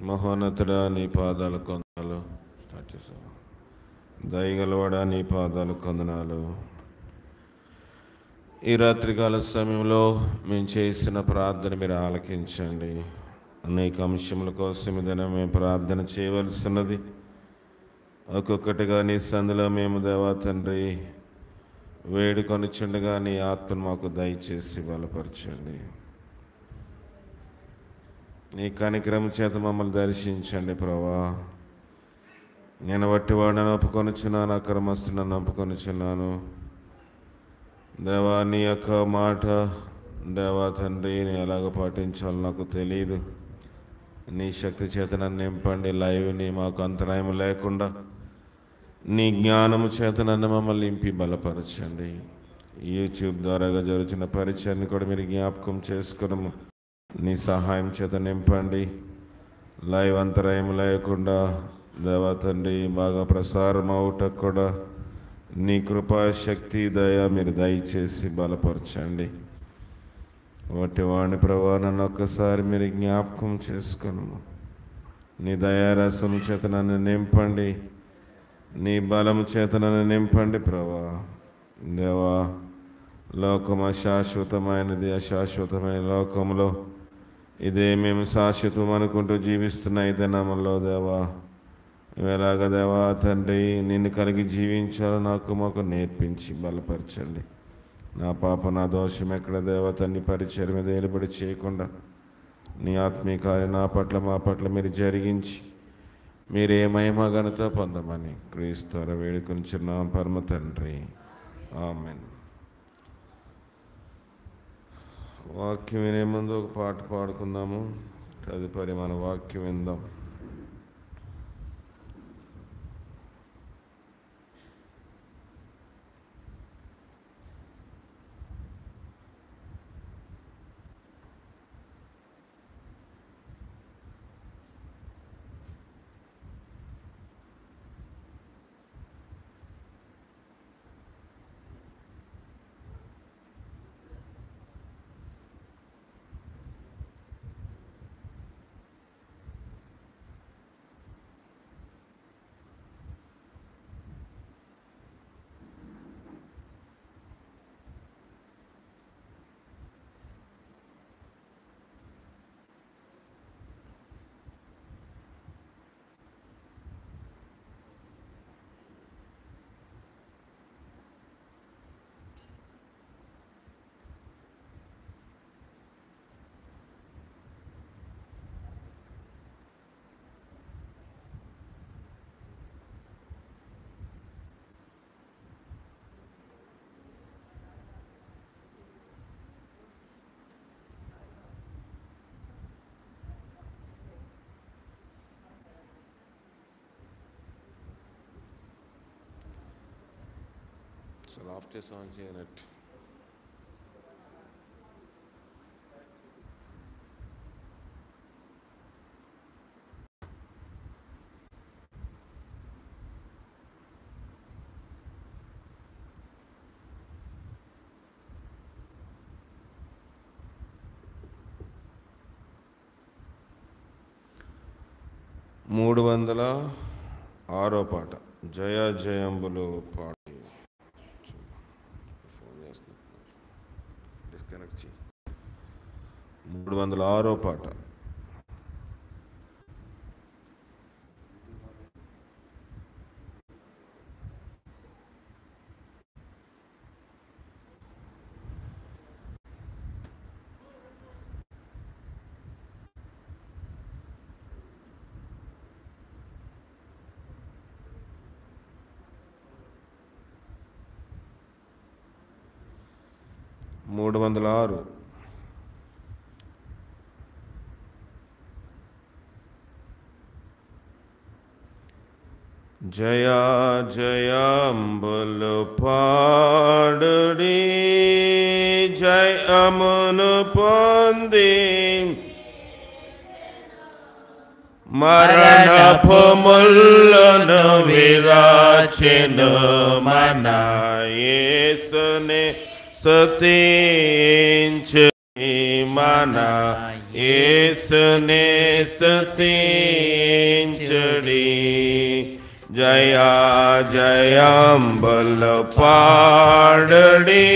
మహోన్నతుడా నీ పాదాలు కొందనాలు. స్టార్ట్ చేసావు. దయగలవాడా నీ పాదాలు కొందనాలు. ఈ రాత్రికాల సమయంలో మేము చేసిన ప్రార్థన మీరు ఆలకించండి. అనేక అంశముల కోసం ఏదైనా మేము ప్రార్థన చేయవలసినది. ఒక్కొక్కటిగా నీ సందులో మేము దేవా తండ్రి వేడుకొనిచుండగా నీ ఆత్మను మాకు దయచేసి బలపరచండి. నీ కనికరం చేత మమ్మల్ని దర్శించండి ప్రభా. నేను వట్టివాడిని ఒప్పుకొనిచున్నాను, అక్రమస్తులను ఒప్పుకొనిచున్నాను. దేవా నీ యొక్క మాట దేవా తండ్రి నేను ఎలాగ పాటించాలో నాకు తెలియదు. నీ శక్తి చేత నన్ను నింపండి. లైవ్ని మాకు అంతరాయం లేకుండా నీ జ్ఞానము చేత నన్ను మమ్మల్ని నింపి బలపరచండి. యూట్యూబ్ ద్వారాగా జరుగుతున్న పరిచయాన్ని కూడా మీరు జ్ఞాపకం చేసుకున్నాము. నీ సహాయం చేత నింపండి. లైవ్ అంతరాయం లేకుండా దేవా తండ్రి బాగా ప్రసారం అవుటకు కూడా నీ కృపాశక్తి దయ మీరు దయచేసి బలపరచండి. వాటి వాడిని ప్రభా నన్ను ఒక్కసారి మీరు జ్ఞాపకం చేసుకున్నాము. నీ దయారసం చేత నన్ను నింపండి. నీ బలము చేత నన్ను నింపండి ప్రభా. దేవా లోకం అశాశ్వతమైనది. అశాశ్వతమైన లోకంలో ఇదే మేము శాశ్వతం అనుకుంటూ జీవిస్తున్న ఈ దినములో దేవా ఎలాగ దేవా తండ్రి నిన్ను కలిగి జీవించాలో నాకు మాకు నేర్పించి బలపరచండి. నా పాప నా దోషం ఎక్కడ దేవా తండ్రి పరిచయం మీద ఏలుబడి చేయకుండా నీ ఆత్మీయ కార్యం నా పట్ల మా పట్ల మీరు జరిగించి మీరే మహిమ ఘనత పొందమని క్రీస్తు వేడుకొంచున్నాం పరమ తండ్రి. ఆమేన్. వాక్యం వినే ముందు ఒక పాట పాడుకుందాము. తదుపరి మన వాక్యం విందాం. అసలు ఆఫ్ చేసి ఆన్ చేయనట్టు. మూడు 306 పాట జయ జయంబులు పాట. ఫోన్ చేస్తున్నా, డిస్కనెక్ట్ చేయి. 306 పాట. మూడు 306. జయా జయాంబులు పాడుడి జయమును పొంది మరణపు ముల్లును విరాచెను మన యేసుని స్తుతించు మన యేసునే స్తుతించుడి. జయా జయాంబులు పాడుడి.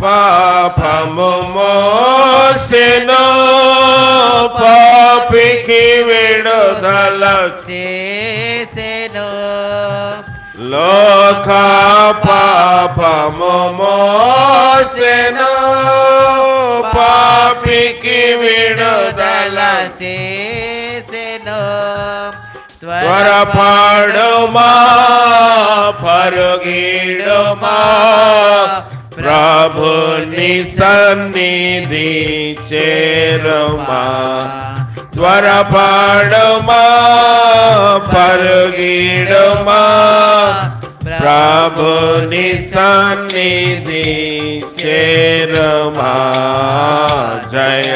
పాపము మోసెను పాపికి విడుదల చేసెను. లోక పాపము మోసెను పాపికి విడుదల చేసెను. త్వరపడుమా పరుగిడుమా ప్రభుని సన్నిధి చేరుమా. త్వరపడుమా పరుగిడుమా ప్రభుని సన్నిధి చేరుమా. జయ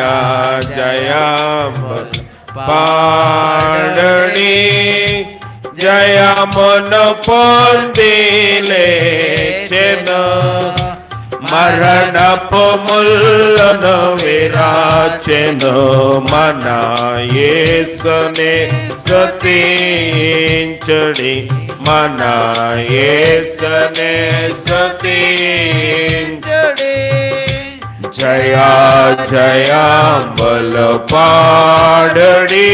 జయ పాడుడి. జయమును పొంది లేచెను మరణపు ముళ్ళను విరాచెను. మన యేసునే స్తుతించుడి. మన యేసునే స్తుతించుడి. జయా జయాంబులు పాడుడి.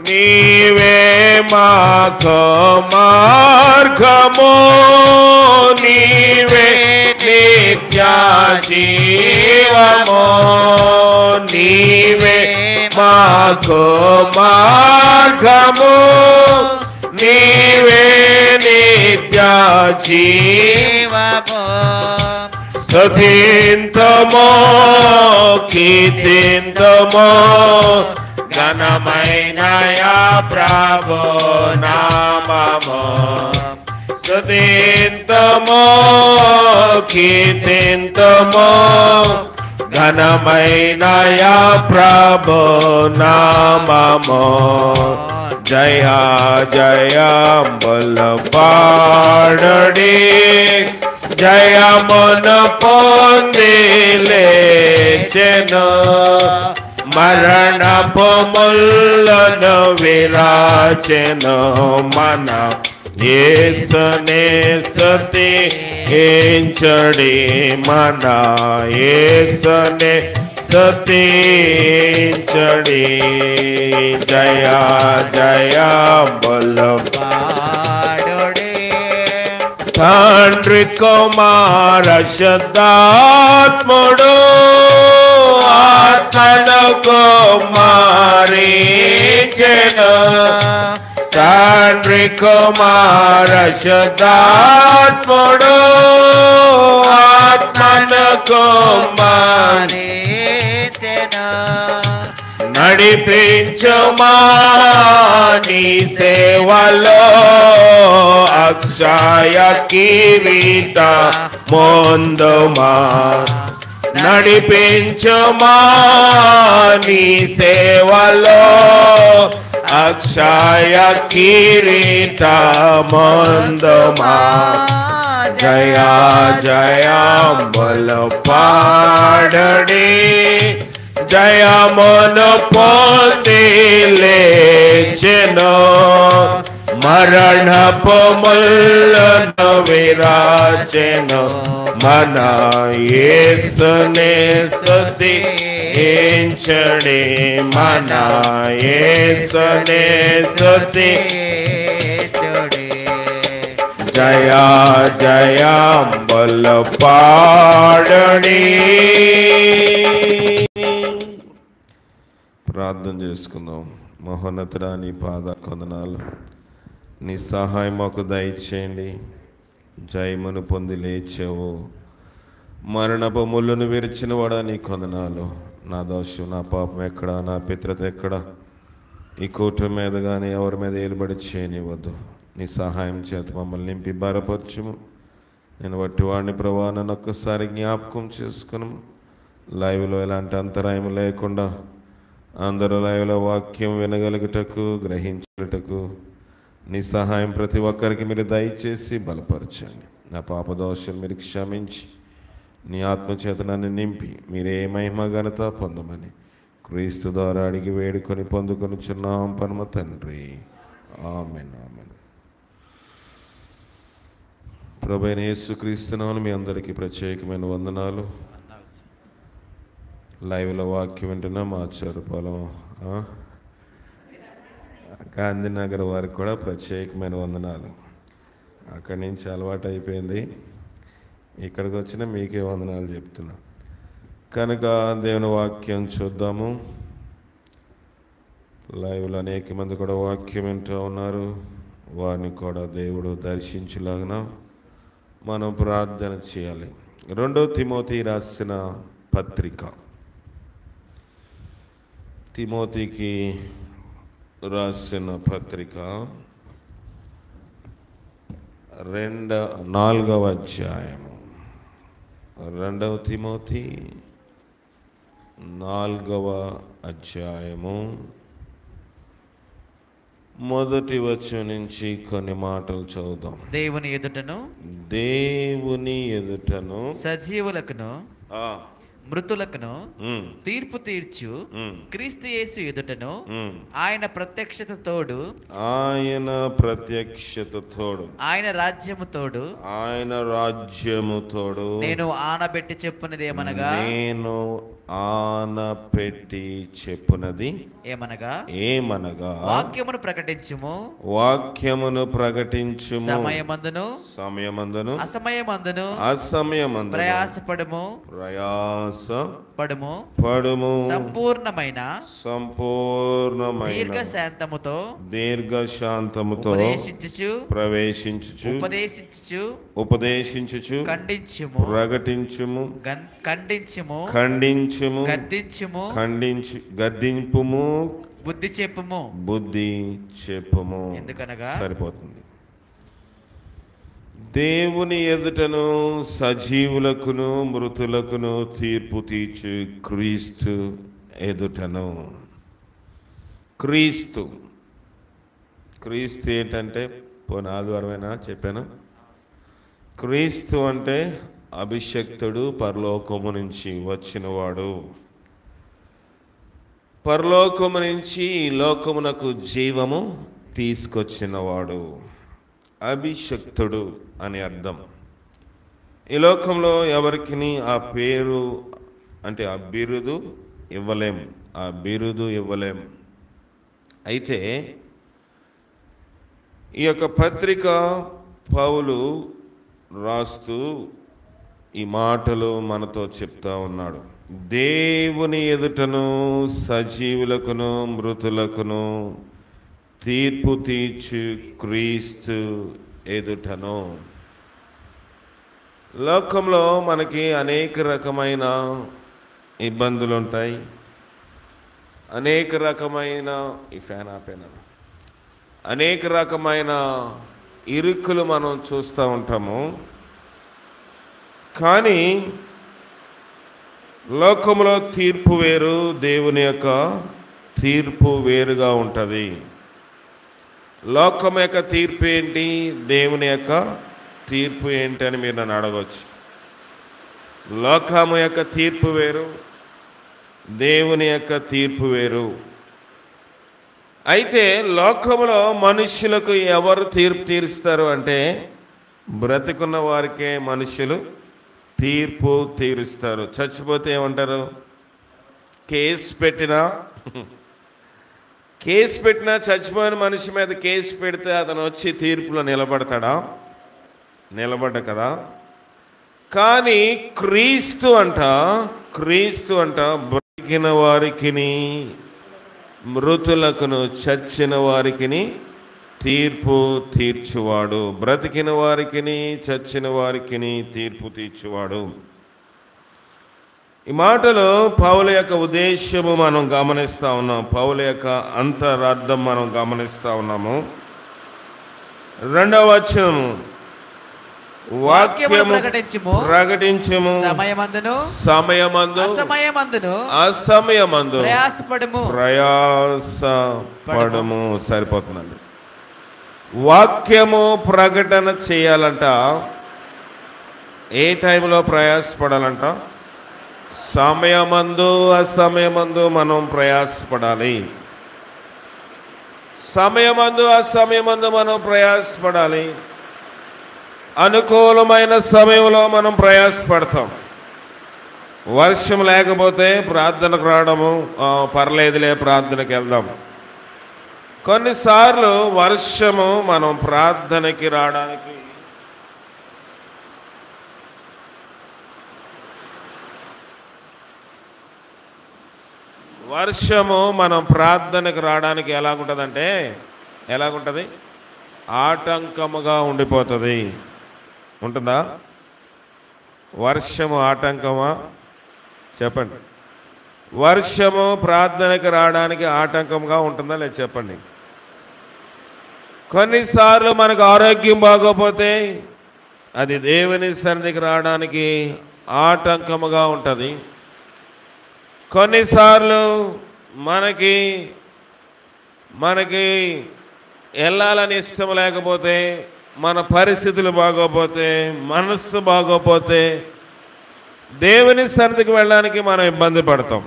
నీవే మాకు మార్గము నీవే నిత్య జీవము. నీవే మాకు మార్గము నీవే నిత్య జీవము. స్తుతింతుము కీర్తింతుము ఘనమైన యా ప్రభు నామము. స్తుతింతుము కీర్తింతుము ఘనమైన యా ప్రభు నామము. జయా జయాంబులు పాడుడి. జయమును పొంది లేచెను మరణపు ముళ్ళను విరాచెను. మన యేసునే స్తుతించుడి. మన యేసునే స్తుతించుడి. జయా జయాంబులు పాడుడి. తండ్రి కుమార శుద్ధాత్ముడు ఆత్మను కుమారించెను. తండ్రి కుమార శుద్ధాత్ముడు ఆత్మను కుమారించెను. నడిపించుమా నీ సేవలో అక్షయ కిరీట ముందుమా. నడిపించుమా నీ సేవలో అక్షయ కిరీట ముందుమా. జయా జయాంబులు పాడుడి. జయమును పొంది లేచెను మరణపు ముళ్ళను విరాచెను. మన యేసునే స్తుతించుడి. మన యేసునే స్తుతించుడి. జయా జయాంబులు పాడుడి. ప్రార్థన చేసుకుందాం. మహోన్నతుడా నీ పాద కొందనాలు, నీ సహాయం మాకు దయచేయండి. జయమును పొంది లేచావు, మరణపు ముళ్ళును విరిచిన వాడా నీ కొందనాలు. నా దోషం నా పాపం ఎక్కడ, నా పిత్రత ఎక్కడ, ఈ కూటమి మీద కానీ ఎవరి మీద ఏలుబడి చేయనివ్వద్దు. నీ సహాయం చేత మమ్మల్ని నింపి బలపరచుము. నేను వట్టి వాడిని ప్రభా, నన్ను ఒక్కసారి జ్ఞాపకం చేసుకును. లైవ్లో ఎలాంటి అంతరాయం లేకుండా అందరూ లైవ్లో వాక్యం వినగలుగుటకు, గ్రహించుటకు నీ సహాయం ప్రతి ఒక్కరికి మీరు దయచేసి బలపరచండి. నా పాపదోషం మీరు క్షమించి నీ ఆత్మచేత నన్ను నింపి మీరే మహిమ ఘనత పొందమని క్రీస్తు ద్వారా అడిగి వేడుకొని పొందుకొనుచున్నాం పరమ తండ్రి. ఆమేన్. ఆమేన్. ప్రభువైన యేసుక్రీస్తునామమున మీ అందరికీ ప్రత్యేకమైన వందనాలు. లైవ్లో వాక్యం వింటున్నా మా చెరుపాలెం గాంధీనగర్ వారికి కూడా ప్రత్యేకమైన వందనాలు. అక్కడి నుంచి అలవాటు అయిపోయింది, ఇక్కడికి వచ్చిన మీకే వందనాలు చెప్తున్నా. కనుక దేవుని వాక్యం చూద్దాము. లైవ్లో అనేక మంది కూడా వాక్యం వింటూ ఉన్నారు. వారిని కూడా దేవుడు దర్శించలాగిన మనం ప్రార్థన చేయాలి. 2 తిమోతి రాసిన పత్రిక, తిమోతికి రాసిన పత్రిక 4వ అధ్యాయము. 2 తిమోతి 4వ అధ్యాయము మొదటి వచనం నుంచి కొన్ని మాటలు చదువుదాం. దేవుని ఎదుటను సజీవులకును మృతులకును తీర్పు తీర్చు క్రీస్తు యేసు ఎదుటను ఆయన ప్రత్యక్షత తోడు ఆయన రాజ్యము తోడు నేను ఆనబెట్టి చెప్పున్నది ఏమనగా వాక్యమును ప్రకటించుము సమయమందును అసమయమందును ప్రయాసపడుము సంపూర్ణమైన దీర్ఘశాంతముతో ఉపదేశించుచు ప్రకటించుము గద్దింపుము బుద్ధి చెప్పుము. ఎందుకనగా సరిపోతుంది. దేవుని ఎదుటను సజీవులకును మృతులకును తీర్పు తీర్చు క్రీస్తు ఎదుటను. క్రీస్తు ఏంటంటే పోయిన ఆదివారమైనా చెప్పాను. క్రీస్తు అంటే అభిషక్తుడు, పరలోకము నుంచి వచ్చినవాడు, పరలోకము నుంచి ఈ లోకమునకు జీవము తీసుకొచ్చినవాడు. అభిషక్తుడు అని అర్థం. ఈ లోకంలో ఎవరికి ఆ పేరు అంటే ఆ బిరుదు ఇవ్వలేం. అయితే ఈ యొక్క పత్రిక పౌలు రాస్తూ ఈ మాటలు మనతో చెప్తా ఉన్నాడు. దేవుని ఎదుటను సజీవులకును మృతులకును తీర్పు తీర్చు క్రీస్తు ఎదుటను. లోకంలో మనకి అనేక రకమైన ఇబ్బందులు ఉంటాయి, అనేక రకమైన అనేక రకమైన ఇరుకులు మనం చూస్తూ ఉంటాము. కానీ లోకంలో తీర్పు వేరు, దేవుని యొక్క తీర్పు వేరుగా ఉంటుంది. లోకం యొక్క తీర్పు ఏంటి, దేవుని యొక్క తీర్పు ఏంటి అని మీరు నన్ను అడగవచ్చు. లోకము యొక్క తీర్పు వేరు, దేవుని యొక్క తీర్పు వేరు. అయితే లోకములో మనుషులకు ఎవరు తీర్పు తీరుస్తారు అంటే బ్రతికున్న వారికే మనుషులు తీర్పు తీరుస్తారు. చచ్చిపోతే ఏమంటారు? కేసు పెట్టినా చచ్చిపోయిన మనిషి మీద కేసు పెడితే అతను వచ్చి తీర్పులో నిలబడతాడా? నిలబడ్డ కదా. కానీ క్రీస్తు అంట బ్రతికిన వారికిని మృతులకును చచ్చిన వారికిని తీర్పు తీర్చువాడు. బ్రతికిన వారికిని చచ్చిన వారికిని తీర్పు తీర్చువాడు. ఈ మాటలో పౌలు యొక్క ఉద్దేశము మనం గమనిస్తూ ఉన్నాం. పౌలు యొక్క అంతరార్థం మనం గమనిస్తూ ఉన్నాము. 2వ వచనము, వాక్యము ప్రకటించుము సమయమందు అసమయమందు ప్రయాసపడము. సరిపోతుందండి. వాక్యము ప్రకటన చేయాలంట ఏ టైంలో ప్రయాసపడాలంట? సమయమందు అసమయమందు మనం ప్రయాసపడాలి. సమయమందు అసమయమందు మనం ప్రయాసపడాలి. అనుకూలమైన సమయంలో మనం ప్రయాసపడతాం. వర్షం లేకపోతే ప్రార్థనకు రావడము, పర్లేదులే ప్రార్థనకి వెళ్దాం. కొన్నిసార్లు వర్షము మనం ప్రార్థనకి రావడానికి ఎలాగుంటుంది? ఆటంకముగా ఉండిపోతుంది. ఉంటుందా? వర్షము ఆటంకమా? చెప్పండి. వర్షము ప్రార్థనకి రావడానికి ఆటంకంగా ఉంటుందా లేదు చెప్పండి. కొన్నిసార్లు మనకు ఆరోగ్యం బాగోపోతే అది దేవుని సన్నిధికి రావడానికి ఆటంకముగా ఉంటుంది. కొన్నిసార్లు మనకి వెళ్ళాలని ఇష్టం లేకపోతే, మన పరిస్థితులు బాగోపోతే, మనస్సు బాగోపోతే దేవుని సన్నిధికి వెళ్ళడానికి మనం ఇబ్బంది పడతాం.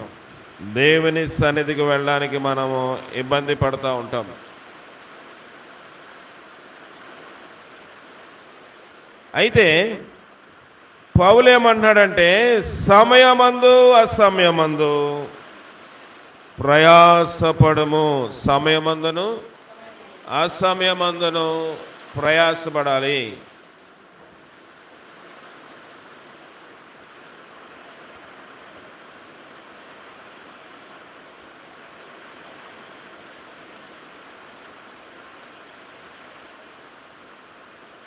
దేవుని సన్నిధికి వెళ్ళడానికి మనము ఇబ్బంది పడుతూ ఉంటాం. అయితే పౌలు ఏమంటున్నాడంటే, సమయమందు అసమయమందు ప్రయాసపడము. సమయమందును అసమయమందును ప్రయాసపడాలి.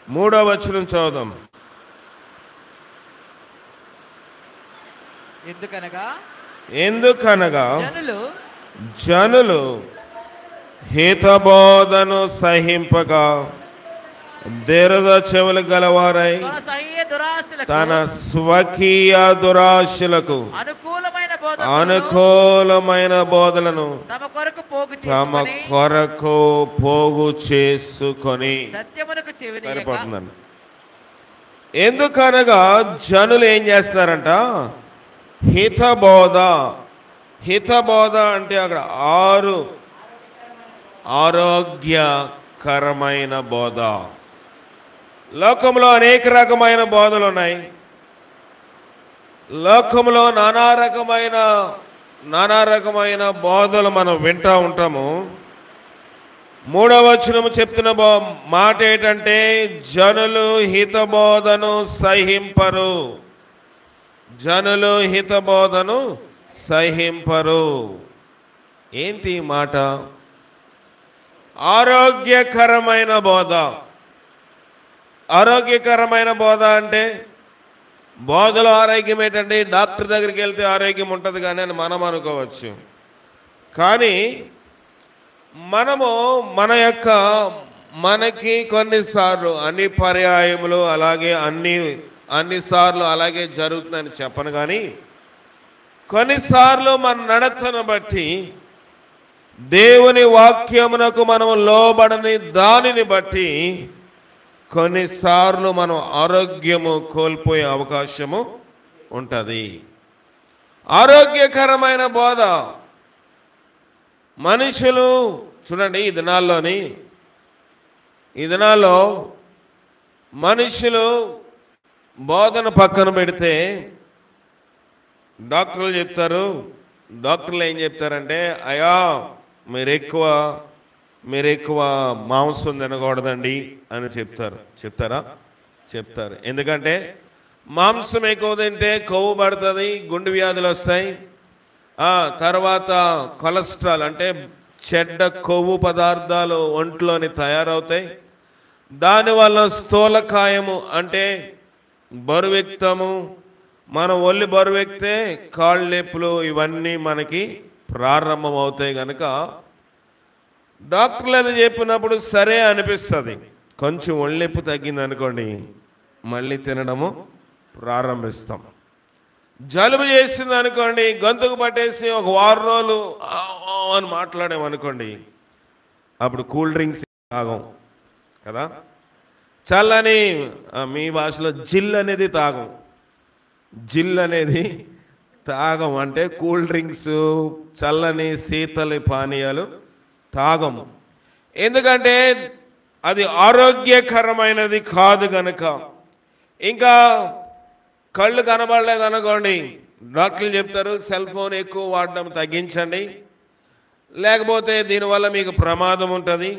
మూడవ వచనం చదువుదాం. ఎందుకనగా జనులు హితబోధను సహింపక దురద చెవులు గలవారై తన స్వకీయ దురాశలకు అనుకూలమైన బోధలను తమ కొరకు పోగు చేసుకొని. సరిపోతుందండి. ఎందుకనగా జనులు ఏం చేస్తున్నారంట? హితబోధ అంటే అక్కడ 6 ఆరోగ్యకరమైన బోధ. లోకంలో అనేక రకమైన బోధలు ఉన్నాయి. లోకంలో నానా రకమైన బోధలు మనం వింటూ ఉంటాము. మూడవ వచనము చెప్తున్న మాట ఏంటంటే, జనులు హితబోధను సహింపరు. జనులు హితబోధను సహింపరు. ఏంటి మాట? ఆరోగ్యకరమైన బోధ. ఆరోగ్యకరమైన బోధ అంటే, బోధలో ఆరోగ్యం ఏంటంటే డాక్టర్ దగ్గరికి వెళ్తే ఆరోగ్యం ఉంటుంది కానీ అని మనం అనుకోవచ్చు. కానీ మనకి కొన్నిసార్లు అన్ని పర్యాయములు అలాగే అన్నిసార్లు అలాగే జరుగుతుందని చెప్పను. కానీ కొన్నిసార్లు మన నడతను బట్టి, దేవుని వాక్యమునకు మనం లోబడని దానిని బట్టి కొన్నిసార్లు మనం ఆరోగ్యము కోల్పోయే అవకాశము ఉంటుంది. ఆరోగ్యకరమైన బోధ మనుషులు చూడండి, ఈ దినాల్లో మనుషులు బోధన పక్కన పెడితే డాక్టర్లు ఏం చెప్తారంటే, అయ్యా మీరు ఎక్కువ మాంసం తినకూడదండి అని చెప్తారు. ఎందుకంటే మాంసం ఎక్కువ తింటే కొవ్వు పడుతుంది, గుండె వ్యాధులు వస్తాయి, తర్వాత కొలెస్ట్రాల్ అంటే చెడ్డ కొవ్వు పదార్థాలు ఒంట్లోని తయారవుతాయి. దానివల్ల స్థూలకాయము అంటే బరువెక్తాము. మనం ఒళ్ళు బరువెక్తే కాళ్ళు నొప్పులు ఇవన్నీ మనకి ప్రారంభమవుతాయి. కనుక డాక్టర్లు అది చెప్పినప్పుడు సరే అనిపిస్తుంది. కొంచెం ఒళ్ళెప్పు తగ్గింది అనుకోండి, మళ్ళీ తినడము ప్రారంభిస్తాం. జలుబు చేసింది అనుకోండి, గొంతుకు పట్టేసి ఒక 6 రోజులు అని మాట్లాడామనుకోండి, అప్పుడు కూల్ డ్రింక్స్ తాగం కదా. చల్లని మీ భాషలో జిల్ అనేది తాగం. జిల్ అనేది తాగం అంటే కూల్ డ్రింక్స్, చల్లని శీతలి పానీయాలు తాగము. ఎందుకంటే అది ఆరోగ్యకరమైనది కాదు కనుక. ఇంకా కళ్ళు కనబడలేదు అనుకోండి, డాక్టర్లు చెప్తారు సెల్ ఫోన్ ఎక్కువ వాడడం తగ్గించండి, లేకపోతే దీనివల్ల మీకు ప్రమాదం ఉంటుంది.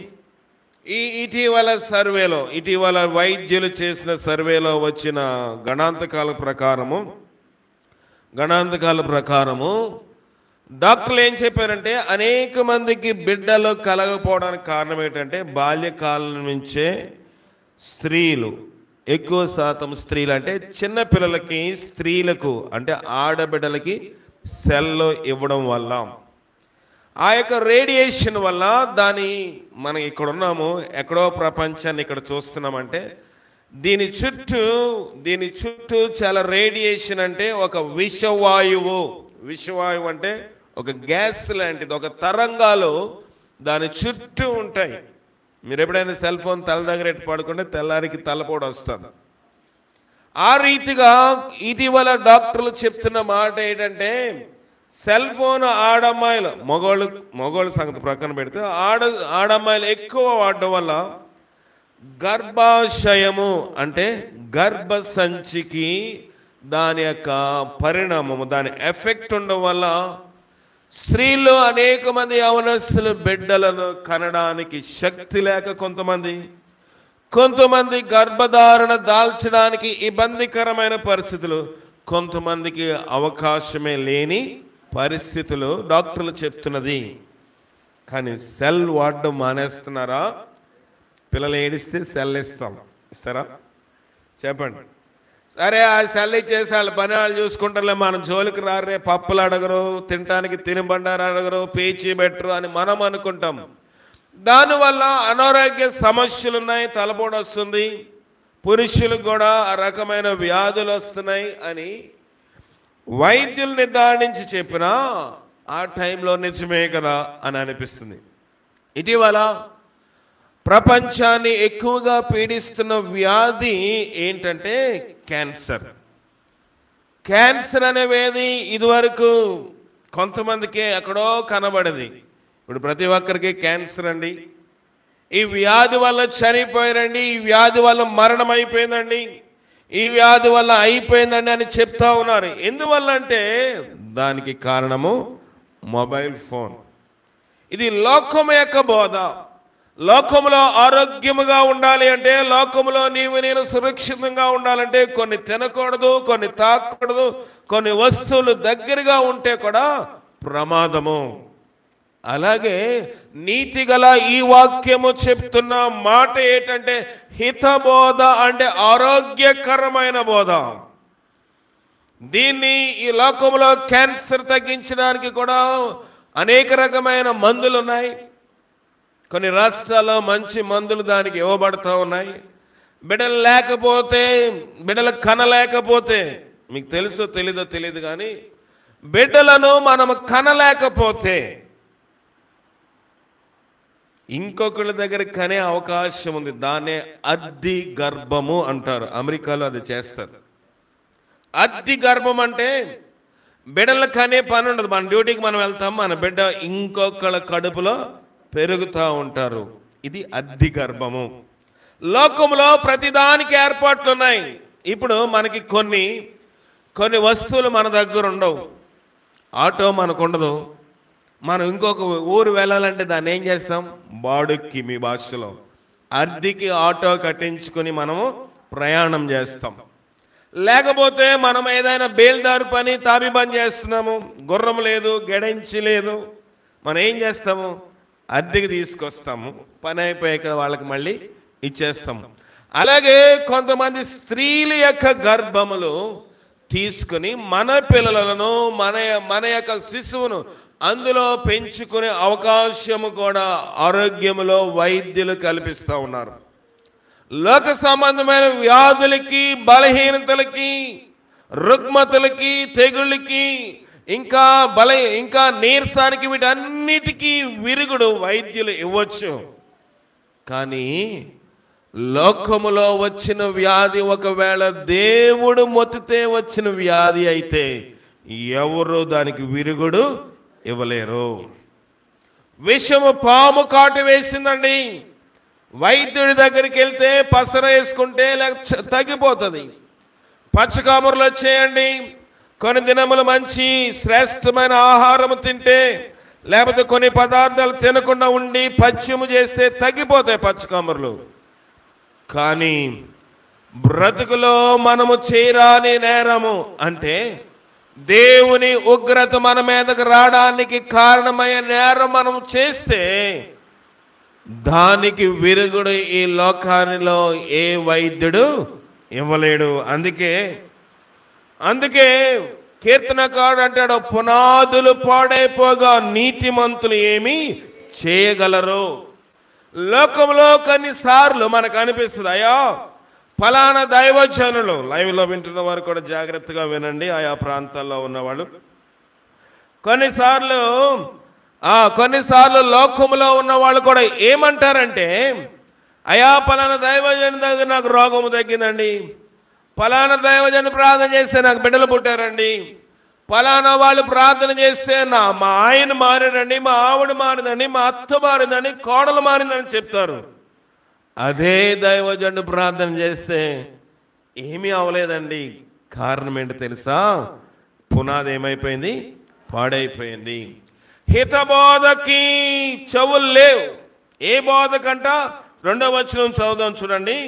ఇటీవల వైద్యులు చేసిన సర్వేలో వచ్చిన గణాంకాల ప్రకారము డాక్టర్లు ఏం చెప్పారంటే అనేక మందికి బిడ్డలు కలగపోవడానికి కారణం ఏంటంటే బాల్యకాలం నుంచే ఎక్కువ శాతం స్త్రీలు అంటే చిన్నపిల్లలకి, స్త్రీలకు అంటే ఆడబిడ్డలకి సెల్ ఇవ్వడం వల్ల, ఆ యొక్క రేడియేషన్ వల్ల మనం ఇక్కడ ఉన్నాము, ఎక్కడో ప్రపంచాన్ని ఇక్కడ చూస్తున్నామంటే దీని చుట్టూ చాలా రేడియేషన్ అంటే ఒక విషవాయువు అంటే ఒక గ్యాస్ లాంటిది, ఒక తరంగాలు దాని చుట్టూ ఉంటాయి. మీరు ఎప్పుడైనా సెల్ ఫోన్ తల దగ్గర ఎట్టు పడుకుంటే తెల్లారికి తలపోటు వస్తుంది. ఆ రీతిగా ఇటీవల డాక్టర్లు చెప్తున్న మాట ఏంటంటే సెల్ ఫోన్ ఆడమ్మాయిలు, మగవాళ్ళ సంగతి ప్రక్కన పెడితే ఆడమ్మాయిలు ఎక్కువ వాడడం వల్ల గర్భాశయము అంటే గర్భసంచికి దాని యొక్క పరిణామము, దాని ఎఫెక్ట్ ఉండడం వల్ల స్త్రీలు అనేక మంది యవనస్తులు బిడ్డలను కనడానికి శక్తి లేక, కొంతమంది గర్భధారణ దాల్చడానికి ఇబ్బందికరమైన పరిస్థితులు, కొంతమందికి అవకాశమే లేని పరిస్థితులు డాక్టర్లు చెప్తున్నది. కానీ సెల్ వాడడం మానేస్తున్నారా? పిల్లలు ఏడిస్తే సెల్ ఇస్తారా? చెప్పండి. సరే, ఆ సెల్ ఇచ్చేసి వాళ్ళ పని వాళ్ళు చూసుకుంటారులే, మనం జోలికి రారే, పప్పులు అడగరు, తినడానికి తినుబండారు అడగరు, పేచీ బెట్టరు అని మనం అనుకుంటాం. దానివల్ల అనారోగ్య సమస్యలు ఉన్నాయి, తలపోటు వస్తుంది, పురుషులకు కూడా ఆ రకమైన వ్యాధులు వస్తున్నాయి అని వైద్యులు నిర్ధారించి చెప్పినా ఆ టైంలో నిజమే కదా అని అనిపిస్తుంది. ఇటీవల ప్రపంచాన్ని ఎక్కువగా పీడిస్తున్న వ్యాధి ఏంటంటే క్యాన్సర్ అనే వ్యాధి. ఇదివరకు కొంతమందికి ఎక్కడో కనబడేది, ఇప్పుడు ప్రతి ఒక్కరికి క్యాన్సర్ అండి, ఈ వ్యాధి వల్ల చనిపోయారండి, ఈ వ్యాధి వల్ల మరణం అయిపోయిందండి, ఈ వ్యాధి వల్ల అయిపోయిందండి అని చెప్తా ఉన్నారు. ఎందువల్ల అంటే దానికి కారణము మొబైల్ ఫోన్. ఇది లోకం యొక్క బోధ. లోకంలో ఆరోగ్యముగా ఉండాలి అంటే, లోకంలో నేను సురక్షితంగా ఉండాలంటే కొన్ని తినకూడదు, కొన్ని తాకూడదు, కొన్ని వస్తువులు దగ్గరగా ఉంటే కూడా ప్రమాదము. అలాగే నీతిగల ఈ వాక్యము చెప్తున్న మాట ఏంటంటే హితబోధ అంటే ఆరోగ్యకరమైన బోధ. దీన్ని ఈ లోకంలో క్యాన్సర్ తగ్గించడానికి కూడా అనేక రకమైన మందులు ఉన్నాయి. కొన్ని రాష్ట్రాల్లో మంచి మందులు దానికి ఇవ్వబడుతూ ఉన్నాయి. బిడ్డలు కనలేకపోతే, మీకు తెలుసో తెలీదో తెలియదు కానీ బిడ్డలను మనం కనలేకపోతే ఇంకొకళ్ళ దగ్గర కనే అవకాశం ఉంది. దాన్నే అద్ది గర్భము అంటారు. అమెరికాలో అది చేస్తారు. అద్ది గర్భం అంటే బిడ్డలు కనే పని ఉండదు, మన డ్యూటీకి మనం వెళ్తాం, మన బిడ్డ ఇంకొకళ్ళ కడుపులో పెరుగుతూ ఉంటారు. ఇది అద్ది గర్భము. లోకంలో ప్రతిదానికి ఏర్పాట్లు ఉన్నాయి. ఇప్పుడు మనకి కొన్ని వస్తువులు మన దగ్గర ఉండవు. ఆటో మనకు ఉండదు, మనం ఇంకొక ఊరు వెళ్ళాలంటే దాన్ని ఏం చేస్తాం? బాడుక్కి, మీ భాషలో అద్దెకి ఆటో కట్టించుకొని మనము ప్రయాణం చేస్తాం. లేకపోతే మనం ఏదైనా బేల్దారు పని, తాబి పని చేస్తున్నాము, గుర్రం లేదు, గెడంచి లేదు, మనం ఏం చేస్తాము? అద్దెకి తీసుకొస్తాము, పని అయిపోయాక వాళ్ళకి మళ్ళీ ఇచ్చేస్తాము. అలాగే కొంతమంది స్త్రీల యొక్క గర్భములు తీసుకుని మన పిల్లలను, మన యొక్క శిశువును అందులో పెంచుకునే అవకాశము కూడా ఆరోగ్యములో వైద్యులు కల్పిస్తూ ఉన్నారు. లోక సంబంధమైన వ్యాధులకి, బలహీనతలకి, రుగ్మతలకి, తెగుళ్ళకి, ఇంకా నీరసానికి, వీటన్నిటికీ విరుగుడు వైద్యులు ఇవ్వచ్చు. కానీ లోకములో వచ్చిన వ్యాధి ఒకవేళ దేవుడు మొత్తితే వచ్చిన వ్యాధి అయితే ఎవరు దానికి విరుగుడు ఇవ్వలేరు. విషము పాము కాటు వేసిందండి, వైద్యుడి దగ్గరికి వెళ్తే పసర వేసుకుంటే తగ్గిపోతుంది. పచ్చకామరులు వచ్చేయండి, కొన్ని దినములు మంచి శ్రేష్టమైన ఆహారం తింటే, లేకపోతే కొన్ని పదార్థాలు తినకుండా ఉండి పచ్చిము చేస్తే తగ్గిపోతాయి పచ్చకామరులు. కానీ బ్రతుకులో మనము చేయరాని నేరము అంటే దేవుని ఉగ్రత మన మీదకు రావడానికి కారణమయ్యే నేరం మనం చేస్తే దానికి విరుగుడు ఈ లోకానిలో ఏ వైద్యుడు ఇవ్వలేడు. అందుకే కీర్తనకారుడు అంటాడు, పునాదులు పాడైపోగా నీతిమంతులు ఏమి చేయగలరు. లోకంలో కొన్నిసార్లు మనకు అనిపిస్తుంది, అయ్యా ఫలానా దైవజనులు, లైవ్లో వింటున్న వారు కూడా జాగ్రత్తగా వినండి, ఆయా ప్రాంతాల్లో ఉన్నవాళ్ళు. కొన్నిసార్లు లోకంలో ఉన్న వాళ్ళు కూడా ఏమంటారంటే, అయ్యా ఫలానా దైవజను దగ్గర నాకు రోగము తగ్గిందండి, ఫలానా దైవజను ప్రార్థన చేస్తే నాకు బిడ్డలు పుట్టారండి, ఫలానా వాళ్ళు ప్రార్థన చేస్తే మా ఆయన మారాడండి, మా ఆవిడ మారిందండి, మా అత్త మారిందండి, కోడలు మారిందని చెప్తారు. అదే దైవజనుడు ప్రార్థన చేస్తే ఏమీ అవలేదండి. కారణం ఏంటో తెలుసా? పునాది ఏమైపోయింది? పాడైపోయింది. హితబోధకి చెవులు లేవు. ఏ బోధకంట? 2వ వచనం చదువుదాం చూడండి.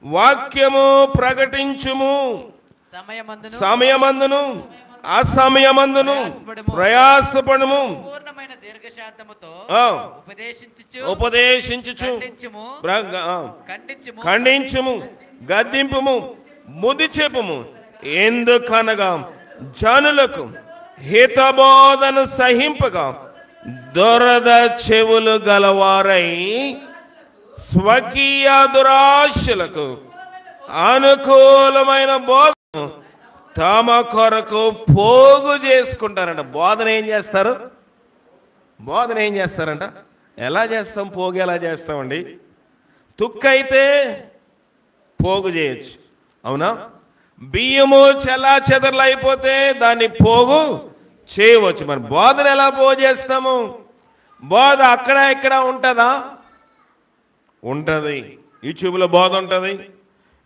వాక్యము ప్రకటించుము, సమయమందును అసమయమందును ప్రయాసపడుము, ఉపదేశించుచు ఖండించుము, గద్దింపుము, బుద్ధి చెప్పుము. ఎందుకనగా జనులకు హితబోధను సహింపగా దురద చెవులు గలవారై స్వకీయ దురాశలకు అనుకూలమైన బోధను తమ కొరకు పోగు చేసుకుంటారంట. బోధన ఏం చేస్తారంట? ఎలా చేస్తాం? పోగు ఎలా చేస్తామండి? తుక్కైతే పోగు చేయొచ్చు, అవునా? బియ్యము చెల్లా చెదర్లు అయిపోతే దాన్ని పోగు చేయవచ్చు. మరి బోధన ఎలా పోగు చేస్తాము? బోధ అక్కడ ఇక్కడ ఉంటుందా? ఉంటుంది. యూట్యూబ్లో బోధ ఉంటుంది,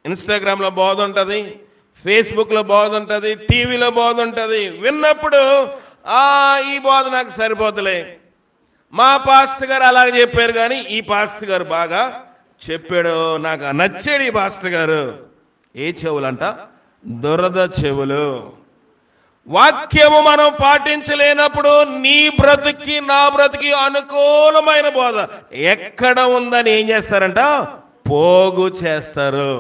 ఇన్స్టాగ్రామ్లో బోధ ఉంటుంది, ఫేస్బుక్లో బోధ ఉంటుంది, టీవీలో బోధ ఉంటుంది. విన్నప్పుడు ఈ బోధ నాకు సరిపోతులే, మా పాస్టర్ గారు అలాగే చెప్పారు కానీ ఈ పాస్టర్ గారు బాగా చెప్పాడు, నాకు నచ్చాడు ఈ పాస్టర్ గారు. ఏ చెవులంట? దురద చెవులు. వాక్యము మనం పాటించలేనప్పుడు నీ బ్రతుకి నా బ్రతుకి అనుకూలమైన బోధ ఎక్కడ ఉందని ఏం చేస్తారంట? పోగు చేస్తారు.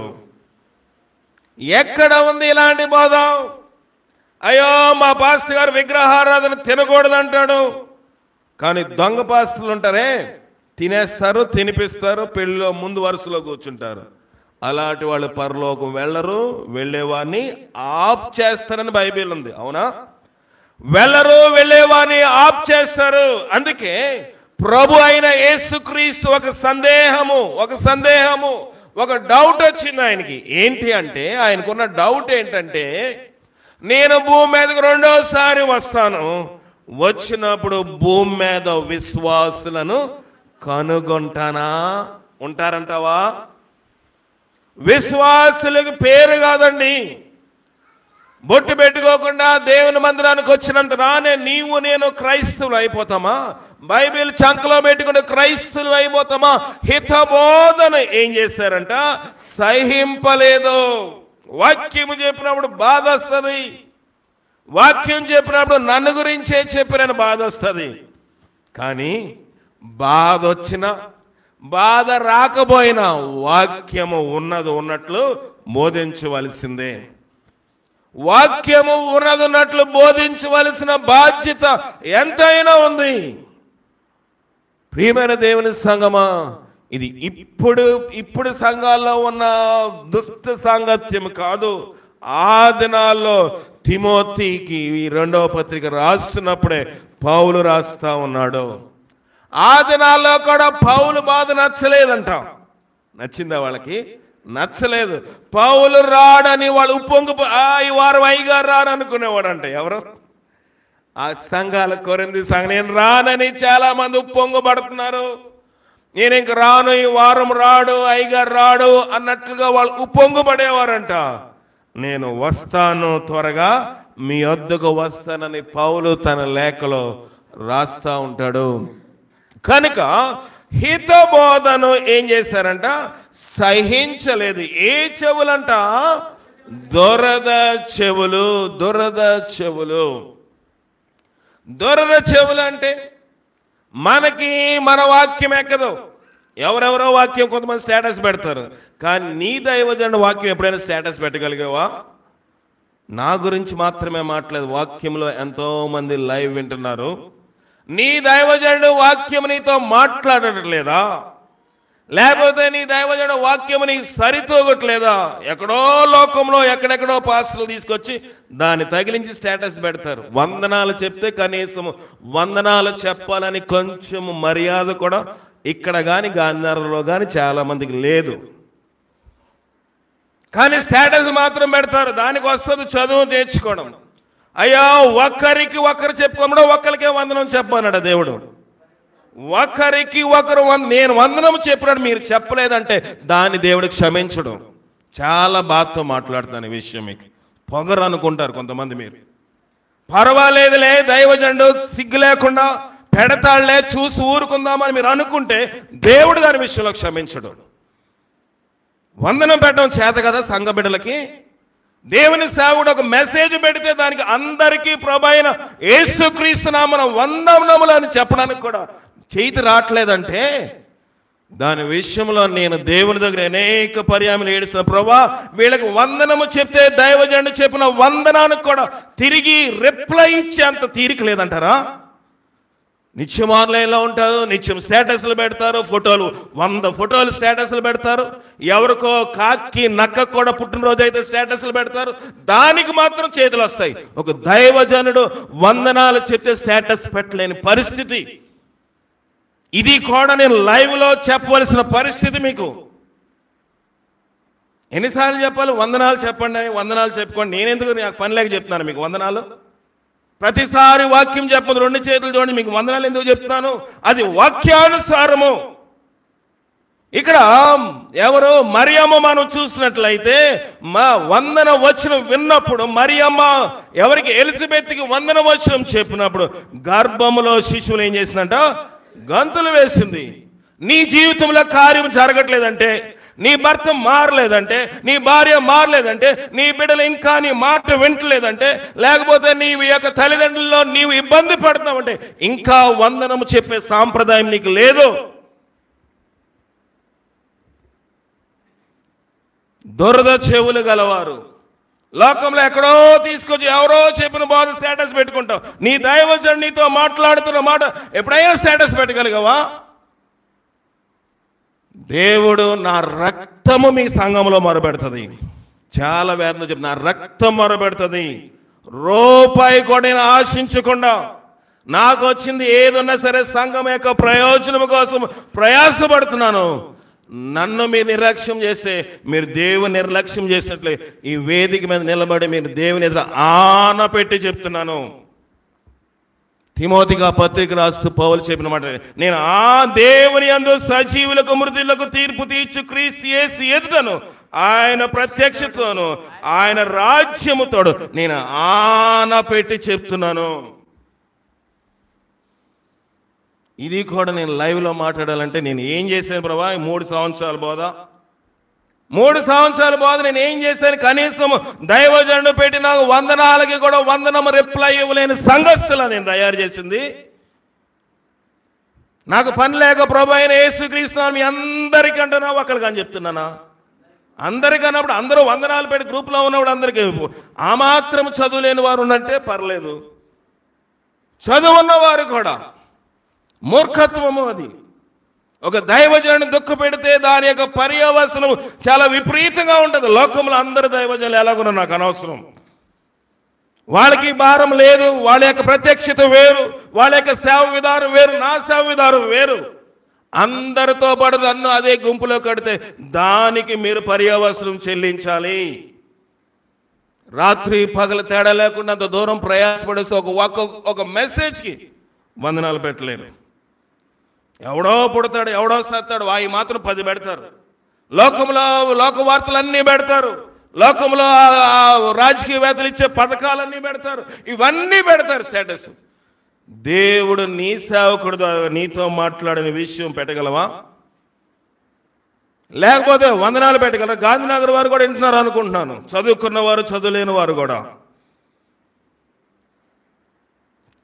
ఎక్కడ ఉంది ఇలాంటి బోధ? అయ్యో మా పాస్టర్ గారు విగ్రహారాధన తినకూడదు అంటాడు, కానీ దొంగ పాస్టర్లు ఉంటారే, తినేస్తారు, తినిపిస్తారు, పెళ్ళిలో ముందు వరుసలో కూర్చుంటారు. అలాంటి వాళ్ళు పరలోకం వెళ్ళరు, వెళ్ళేవాడిని ఆప్ చేస్తారని బైబిల్ ఉంది, అవునా? వెళ్ళరు, వెళ్ళేవాడిని ఆప్ చేస్తారు. అందుకే ప్రభు అయిన యేసుక్రీస్తు ఒక డౌట్ వచ్చింది ఆయనకి. ఏంటి అంటే, ఆయనకున్న డౌట్ ఏంటంటే, నేను భూమి మీదకి 2వసారి వస్తాను, వచ్చినప్పుడు భూమి మీద విశ్వాసులను కనుగొంటానా? ఉంటారంటావా? విశ్వాసులకు పేరు కాదండి, బొట్టు పెట్టుకోకుండా దేవుని మందిరానికి వచ్చినంత రానే నీవు నేను క్రైస్తవులు అయిపోతామా? బైబిల్ చంకలో పెట్టుకుంటే క్రైస్తవులు అయిపోతామా? హితబోధన ఏం చేశారంట? సహింపలేదు. వాక్యము చెప్పినప్పుడు బాధ వస్తుంది, వాక్యం చెప్పినప్పుడు నన్ను గురించే చెప్పినని బాధ వస్తుంది. కానీ బాధ వచ్చినా బాధ రాకపోయినా వాక్యము ఉన్నట్లు బోధించవలసిందే. వాక్యము ఉన్నట్లు బోధించవలసిన బాధ్యత ఎంతైనా ఉంది. ప్రియమైన దేవుని సంగమా, ఇది ఇప్పుడు సంఘాల్లో ఉన్న దుష్ట సాంగత్యం కాదు. ఆ దినాల్లో తిమోతికి ఈ 2వ పత్రిక రాస్తున్నప్పుడే పౌలు రాస్తా ఉన్నాడు. ఆ దినాల్లో కూడా పౌలు బాధ నచ్చలేదంట. నచ్చిందా వాళ్ళకి? నచ్చలేదు. పౌలు రాడని వాళ్ళు ఉప్పొంగు ఈ వారం అయ్యగారు రారనుకునేవాడు అంట. ఎవరు? ఆ సంఘాల కొరింథీ సంఘం. నేను రానని చాలా మంది ఉప్పొంగబడుతున్నారు. నేను ఇంక రాను, ఈ వారం రాడు, అయ్యగారు రాడు అన్నట్లుగా వాళ్ళు ఉప్పొంగబడేవారంట. నేను వస్తాను, త్వరగా మీ వద్దకు వస్తానని పౌలు తన లేఖలో రాస్తా ఉంటాడు. కనుక హితబోధను ఏం చేశారంట? సహించలేదు. ఏ చెవులంట? దురద చెవులు. దురద చెవులు. దురద చెవులు అంటే మనకి మన వాక్యం ఎక్కదు. ఎవరెవరో వాక్యం కొంతమంది స్టేటస్ పెడతారు, కానీ నీ దైవజనుడు వాక్యం ఎప్పుడైనా స్టేటస్ పెట్టగలిగావా? నా గురించి మాత్రమే మాట్లాడదు, వాక్యంలో ఎంతో మంది లైవ్ వింటున్నారు. నీ దైవజనుడు వాక్యం నీతో మాట్లాడట్లేదా? లేకపోతే నీ దైవజనుడు వాక్యం నీ సరితూగట్లేదా? ఎక్కడో లోకంలో ఎక్కడెక్కడో పాస్టర్లు తీసుకొచ్చి దాన్ని తగిలించి స్టేటస్ పెడతారు. వందనాలు చెప్తే కనీసం వందనాలు చెప్పాలని కొంచెం మర్యాద కూడా ఇక్కడ కానీ గాంధారంలో కానీ చాలా మందికి లేదు. కానీ స్టేటస్ మాత్రం పెడతారు. దానికి వస్తుంది చదువు నేర్చుకోవడం. అయ్యా, ఒకరికి ఒకరు చెప్పుకోవడం, ఒక్కరికే వందనం చెప్పన్నాడు దేవుడు. ఒకరికి ఒకరు నేను వందనం చెప్పినాడు, మీరు చెప్పలేదంటే దాన్ని దేవుడు క్షమించడం. చాలా బాధతో మాట్లాడుతున్నాను ఈ విషయం. మీకు పొగరు అనుకుంటారు కొంతమంది. మీరు పర్వాలేదులే, దైవజనుడు సిగ్గు లేకుండా పెడతాళ్లే, చూసి ఊరుకుందామని మీరు అనుకుంటే దేవుడు దాని విషయంలో క్షమించడు. వందనం పెట్టడం చేత కదా సంఘ బిడ్డలకి. దేవుని సేవకుడు ఒక మెసేజ్ పెడితే దానికి అందరికీ ప్రభు అయిన యేసుక్రీస్తు నామమున వందనములు అని చెప్పడానికి కూడా చేతి రావట్లేదంటే దాని విషయంలో నేను దేవుని దగ్గర అనేక పర్యాములు ఏడుస్తున్నా. ప్రభా, వీళ్ళకి వందనము చెప్తే దైవజనుడు చెప్పిన వందనానికి కూడా తిరిగి రిప్లై ఇచ్చే అంత తీరిక లేదంటారా? నిత్యం ఆన్లైన్లో ఉంటారు, నిత్యం స్టేటస్లు పెడతారు, ఫోటోలు 100 ఫోటోలు స్టేటస్లు పెడతారు. ఎవరికో కాకి నక్క కూడా పుట్టినరోజు అయితే స్టేటస్లు పెడతారు. దానికి మాత్రం చేతులు వస్తాయి. ఒక దైవజనుడు వందనాలు చెప్తే స్టేటస్ పెట్టలేని పరిస్థితి. ఇది కూడా నేను లైవ్లో చెప్పవలసిన పరిస్థితి. మీకు ఎన్నిసార్లు చెప్పాలి? వందనాలు చెప్పండి, వందనాలు చెప్పుకోండి. నేనెందుకు నాకు పని లేక చెప్తున్నాను మీకు వందనాలు? ప్రతిసారి వాక్యం చెప్పదు, 2 చేతులు చూడండి. మీకు వందనాలు ఎందుకు చెప్తాను? అది వాక్యానుసారము. ఇక్కడ ఎవరు? మరియమ్మ. మనం చూసినట్లయితే మా వందన వచనం విన్నప్పుడు మరియమ్మ ఎవరికి? ఎలిజబెత్కి వందన వచనం చెప్పినప్పుడు గర్భములో శిశువులు ఏం చేసిందంట? గంతులు వేసింది. నీ జీవితంలో కార్యం జరగట్లేదంటే, నీ భర్త మారలేదంటే, నీ భార్య మారలేదంటే, నీ బిడ్డలు ఇంకా నీ మాట వింటలేదంటే, లేకపోతే నీవు యొక్క తల్లిదండ్రుల్లో నీవు ఇబ్బంది పడతావంటే ఇంకా వందనము చెప్పే సాంప్రదాయం నీకు లేదు. దురద చెవులు గలవారు లోకంలో ఎక్కడో తీసుకొచ్చి ఎవరో చెప్పిన బోధ స్టేటస్ పెట్టుకుంటావు. నీ దైవజనుడు నీతో మాట్లాడుతున్న మాట ఎప్పుడైనా స్టేటస్ పెట్టగలిగావా? దేవుడు నా రక్తము మీ సంఘంలో మొరబెడుతుంది. చాలా వేదన చెప్పి నా రక్తం మొరబెడుతుంది. రూపాయి కూడా నేను ఆశించకుండా నాకు వచ్చింది ఏదున్నా సరే సంఘం యొక్క ప్రయోజనం కోసం ప్రయాసపడుతున్నాను. నన్ను మీరు నిర్లక్ష్యం చేస్తే మీరు దేవుని నిర్లక్ష్యం చేసినట్లే ఈ వేదిక మీద నిలబడి మీరు దేవుని ఎదుట ఆన పెట్టి చెప్తున్నాను. తిమోతిగా పత్రిక రాస్తూ పౌలు చెప్పిన మాట, నేను ఆ దేవుని యందు సజీవులకు మృతులకు తీర్పు తీర్చు క్రీస్తు యేసు ఎదుటను ఆయన ప్రత్యక్షతోను ఆయన రాజ్యముతోడు నేను ఆన పెట్టి చెప్తున్నాను. ఇది కూడా నేను లైవ్లో మాట్లాడాలంటే నేను ఏం చేశాను ప్రభా? 3 సంవత్సరాల బోధ, 3 సంవత్సరాల బోధ నేను ఏం చేశాను? కనీసం దైవజనుడు పెట్టి నాకు వందనాలకి కూడా వందనము రిప్లై ఇవ్వలేని సంఘస్థులా నేను తయారు చేసింది. నాకు పని లేక ప్రభు అయిన యేసుక్రీస్తు మీ అందరికంటున్నా ఒకరికి అని చెప్తున్నానా? అందరికన్నప్పుడు అందరూ వందనాలు పెట్టి గ్రూప్లో ఉన్నప్పుడు అందరికీ ఆ మాత్రం చదువు లేని వారు ఉన్నట్టే పర్లేదు. చదువున్నవారు కూడా మూర్ఖత్వము. అది ఒక దైవజనుని దుఃఖ పెడితే దాని యొక్క పర్యవసనం చాలా విపరీతంగా ఉంటుంది. లోకంలో అందరు దైవజనులు ఎలాగున్నా నాకు అనవసరం. వాళ్ళకి భారం లేదు, వాళ్ళ యొక్క ప్రత్యక్షత వేరు, వాళ్ళ యొక్క సేవ విధానం వేరు, నా సేవ విధానం వేరు. అందరితో పాటు నన్ను అదే గుంపులో కడితే దానికి మీరు పర్యవసనం చెల్లించాలి. రాత్రి పగలు తేడా లేకుండా అంత దూరం ప్రయాసపడేసి ఒక మెసేజ్కి వందనాలు పెట్టలేరు. ఎవడో పుడతాడు, ఎవడో సత్తాడు, వాయి మాత్రం 10 పెడతారు. లోకంలో లోక వార్తలన్నీ పెడతారు, లోకంలో రాజకీయవేత్తలు ఇచ్చే పథకాలన్నీ పెడతారు, ఇవన్నీ పెడతారు స్టేటస్. దేవుడు నీ సేవకుడు నీతో మాట్లాడిన విషయం పెట్టగలవా? లేకపోతే వందనాలు పెట్టగలరా? గాంధీనగర్ వారు కూడా వింటున్నారు అనుకుంటున్నాను, చదువుకున్న వారు, చదువులేని వారు కూడా.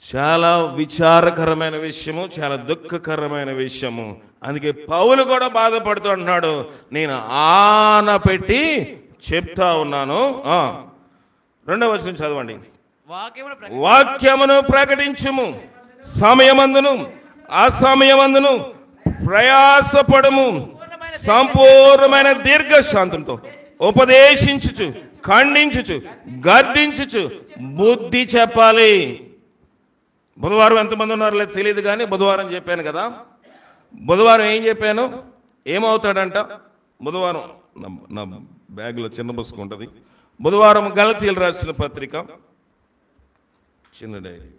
చాలా విచారకరమైన విషయము, చాలా దుఃఖకరమైన విషయము. అందుకే పౌలు కూడా బాధపడుతూ అంటున్నాడు, నేను ఆన పెట్టి చెప్తా ఉన్నాను. 2వ వచనం చదవండి. వాక్యమును ప్రకటించుము, సమయమందును అసమయమందును ప్రయాసపడము, సంపూర్ణమైన దీర్ఘశాంతంతో ఉపదేశించుచు, ఖండించుచు, గర్దించుచు బుద్ధి చెప్పాలి. బుధవారం ఎంతమంది ఉన్నారో లేదు తెలియదు, కానీ బుధవారం చెప్పాను కదా. బుధవారం ఏం చెప్పాను? ఏమవుతాడంట బుధవారం? నా బ్యాగ్లో చిన్న పుస్తకం ఉంటుంది. బుధవారం గలతీయులు రాసిన పత్రిక చిన్న డైరీ.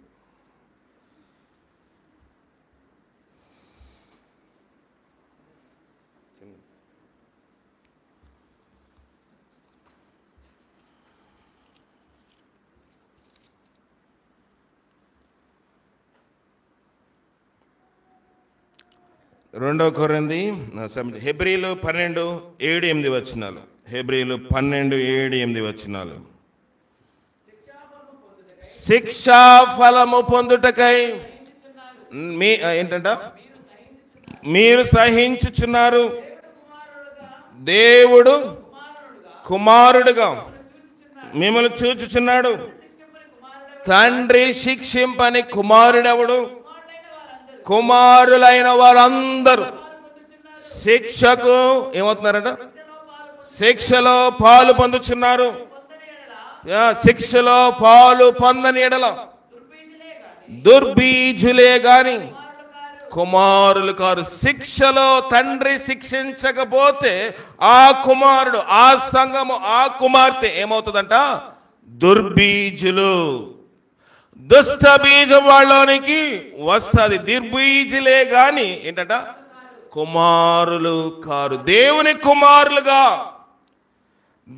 హెబ్రీలు 12:7-8 వచనాలు. హెబ్రీలు 12:7-8 వచనాలు. శిక్షా ఫలము పొందుటకై ఏంటంట? మీరు సహించుచున్నారు, దేవుడు కుమారుడుగా మిమ్మల్ని చూచుచున్నాడు. తండ్రి శిక్షింపని కుమారుడెవడు? కుమారులైన వారందరూ శిక్షకు ఏమవుతున్నారట? శిక్షలో పాలు పొందుచున్నారు. శిక్షలో పాలు పొందని ఎడల దుర్బీజులే గాని కుమారులు కారు. శిక్షలో తండ్రి శిక్షించకపోతే ఆ కుమారుడు, ఆ సంఘము, ఆ కుమార్తె ఏమవుతుందంట? దుర్బీజులు. దుష్ట బీజం వాళ్ళలోనికి వస్తుంది. దుర్బీజులే గాని ఏంటంట? కుమారులు కారు. దేవుని కుమారులుగా,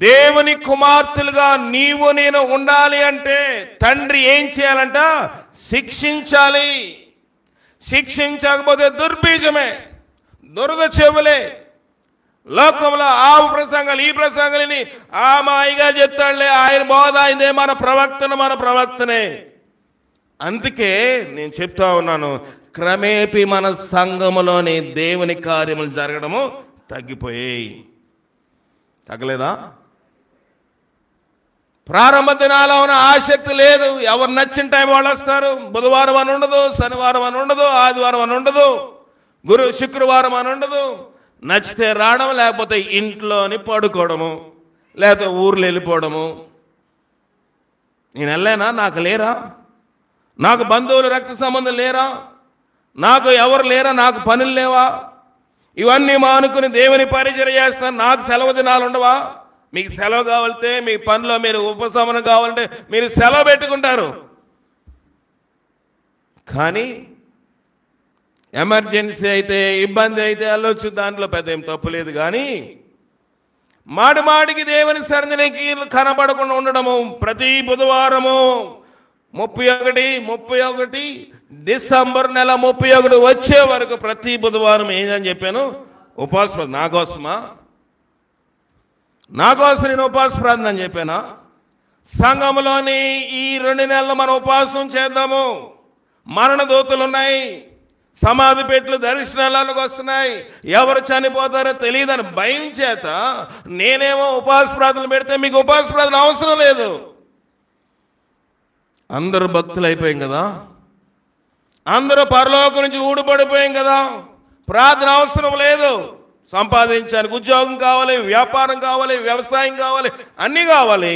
దేవుని కుమార్తెలుగా నీవు నేను ఉండాలి అంటే తండ్రి ఏం చేయాలంట? శిక్షించాలి. శిక్షించకపోతే దుర్బీజమే, దురద చెవులే. లోకంలో ఆ ప్రసంగాలు, ఈ ప్రసంగాలని మా అయ్యగారు చెప్తాడులే, ఆయన బోధ అయిందే, మన ప్రవక్తనే. అందుకే నేను చెప్తా ఉన్నాను, క్రమేపీ మన సంఘములోని దేవుని కార్యములు జరగడము తగ్గిపోయాయి. తగ్గలేదా? ప్రారంభ దినాల్లో ఉన్న ఆసక్తి లేదు. ఎవరు నచ్చిన టైం వాళ్ళు వస్తారు. బుధవారం అని ఉండదు, శనివారం అని ఉండదు, ఆదివారం అని ఉండదు, శుక్రవారం అని ఉండదు. నచ్చితే రావడం, లేకపోతే ఇంట్లోని పడుకోవడము, లేకపోతే ఊర్లో వెళ్ళిపోవడము. నేను వెళ్ళానా? నాకు లేరా? నాకు బంధువులు, రక్త సంబంధం లేరా? నాకు ఎవరు లేరా? నాకు పనులు లేవా? ఇవన్నీ మానుకుని దేవుని పరిచర్య చేస్తాను. నాకు సెలవు దినాలు ఉండవా? మీకు సెలవు కావాలంటే, మీ పనిలో మీరు ఉపశమనం కావాలంటే మీరు సెలవు పెట్టుకుంటారు. కానీ ఎమర్జెన్సీ అయితే, ఇబ్బంది అయితే వెళ్ళొచ్చు, దాంట్లో పెద్ద ఏం తప్పు లేదు. కానీ మాడికి దేవుని సన్నిధికి కనబడకుండా ఉండడము, ప్రతి బుధవారము 31 డిసెంబర్ నెల 31 వచ్చే వరకు ప్రతి బుధవారం ఏంటని చెప్పాను? ఉపవాస ప్రార్థన. నా కోసం నేను ఉపవాస ప్రార్థన అని చెప్పానా? సంఘంలోని ఈ 2 నెలలు మనం ఉపవాసం చేద్దాము. మరణ దూతలు ఉన్నాయి, సమాధి పెట్లు దర్శనాలకు వస్తున్నాయి, ఎవరు చనిపోతారో తెలియదని భయం చేత నేనేమో ఉపవాస ప్రార్థనలు పెడితే మీకు ఉపవాస ప్రార్థన అవసరం లేదు. అందరూ భక్తులు అయిపోయాం కదా, అందరూ పరలోకం నుంచి ఊడిపడిపోయాం కదా, ప్రార్థన అవసరం లేదు. సంపాదించడానికి ఉద్యోగం కావాలి, వ్యాపారం కావాలి, వ్యవసాయం కావాలి, అన్నీ కావాలి,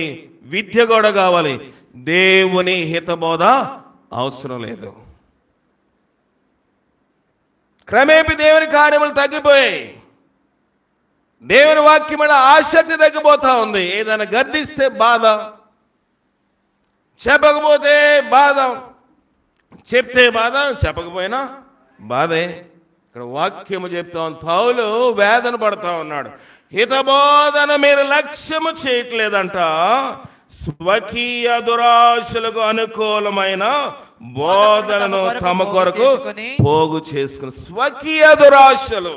విద్య కూడా కావాలి. దేవుని హితబోధ అవసరం లేదు. క్రమేపీ దేవుని కార్యములు తగ్గిపోయాయి. దేవుని వాక్యం మీద ఆసక్తి తగ్గిపోతా ఉంది. ఏదైనా గద్దిస్తే బాధ, చెప్పకపోతే బాధ, చెప్తే బాధ, చెప్పకపోయినా బాధే. ఇక్కడ వాక్యము చెప్తా ఉంది. పౌలు వేదన పడతా ఉన్నాడు. హితబోధన మీరు లక్ష్యము చేయట్లేదంట, స్వకీయ దురాశలకు అనుకూలమైన బోధనను తమ కొరకు పోగు చేసుకుని. స్వకీయ దురాశలు,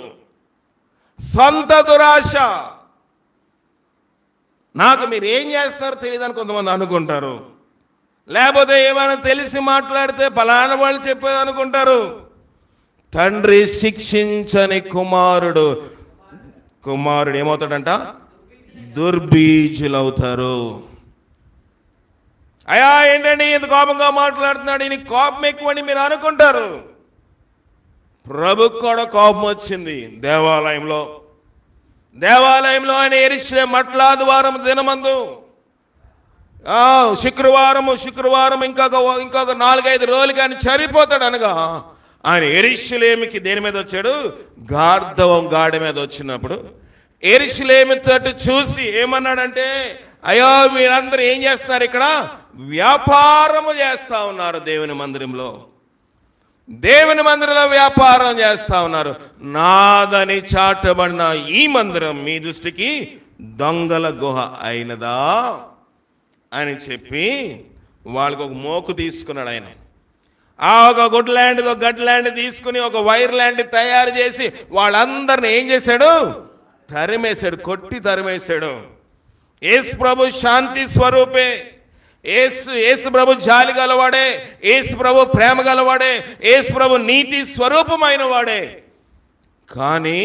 సొంత దురాశ. నాకు మీరు ఏం చేస్తారో తెలియదని కొంతమంది అనుకుంటారు. లేకపోతే ఏమైనా తెలిసి మాట్లాడితే పలానా వాళ్ళు చెప్పేది అనుకుంటారు. తండ్రి శిక్షించని కుమారుడు ఏమవుతాడంట? దుర్బీజులవుతారు. అయ్యా ఏంటండి ఇంత కోపంగా మాట్లాడుతున్నాడు, ఈయన కోపం ఎక్కువని మీరు అనుకుంటారు. ప్రభుకు కూడా కోపం వచ్చింది. దేవాలయంలో ఆయన యెరూషలేము మట్లాదివారం దినమందు శుక్రవారం ఇంకొక 4-5 రోజులు కానీ చనిపోతాడు అనగా ఆయన యెరూషలేముకి దేని మీద వచ్చాడు? గాడి మీద వచ్చినప్పుడు యెరూషలేము తట్టు చూసి ఏమన్నాడంటే, అయ్యో మీరందరూ ఏం చేస్తున్నారు? ఇక్కడ వ్యాపారము చేస్తా ఉన్నారు. దేవుని మందిరంలో వ్యాపారం చేస్తా ఉన్నారు. నాదని చాటబడిన ఈ మందిరం మీ దృష్టికి దొంగల గుహ అయినదా అని చెప్పి వాళ్ళకి ఒక మోకు తీసుకున్నాడు. ఆయన ఒక గడ్ ల్యాండ్ తీసుకుని ఒక వైర్ ల్యాండ్ తయారు చేసి వాళ్ళందరిని ఏం చేశాడు? తరిమేశాడు, కొట్టి తరిమేశాడు. యేసు ప్రభు శాంతి స్వరూపే, యేసు ప్రభు జాలి గలవాడే, యేసు ప్రభు ప్రేమ గలవాడే, యేసు ప్రభు నీతి స్వరూపమైన వాడే. కానీ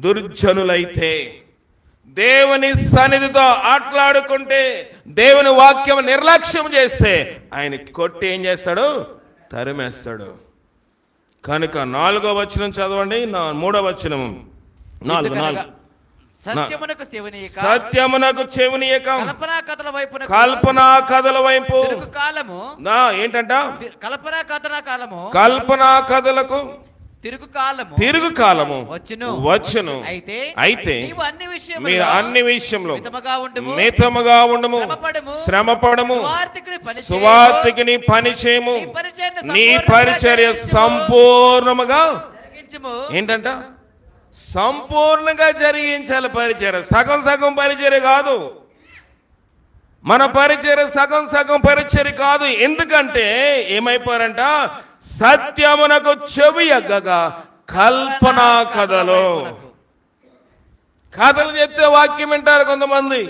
దుర్జనులైతే దేవుని సన్నిధితో ఆటలాడుకుంటే, దేవుని వాక్యం నిర్లక్ష్యం చేస్తే ఆయన కొట్టి ఏం చేస్తాడు? తరిమేస్తాడు. కనుక 4వ వచనం చదవండి. 3వ వచనం. 4 సత్యమునకు చెవినీయక కల్పనా కథల వైపు ఏంటంట? కల్పనా కథలకు తిరుగు కాలము వచ్చును. అయితే మీరు అన్ని విషయంలో మితముగా ఉండము, శ్రమపడము, సువార్తికి పని చేయము, నీ పరిచర్య సంపూర్ణముగా ఏంటంట? సంపూర్ణంగా జరిగించాలి పరిచర్య. సగం పరిచర్య కాదు. మన పరిచర్య సగం పరిచర్య కాదు. ఎందుకంటే ఏమైపోయారంట? సత్యమునకు చెవి ఎగ్గగా కల్పనా కథలు చెప్తే వాక్యం వింటారు కొంతమంది.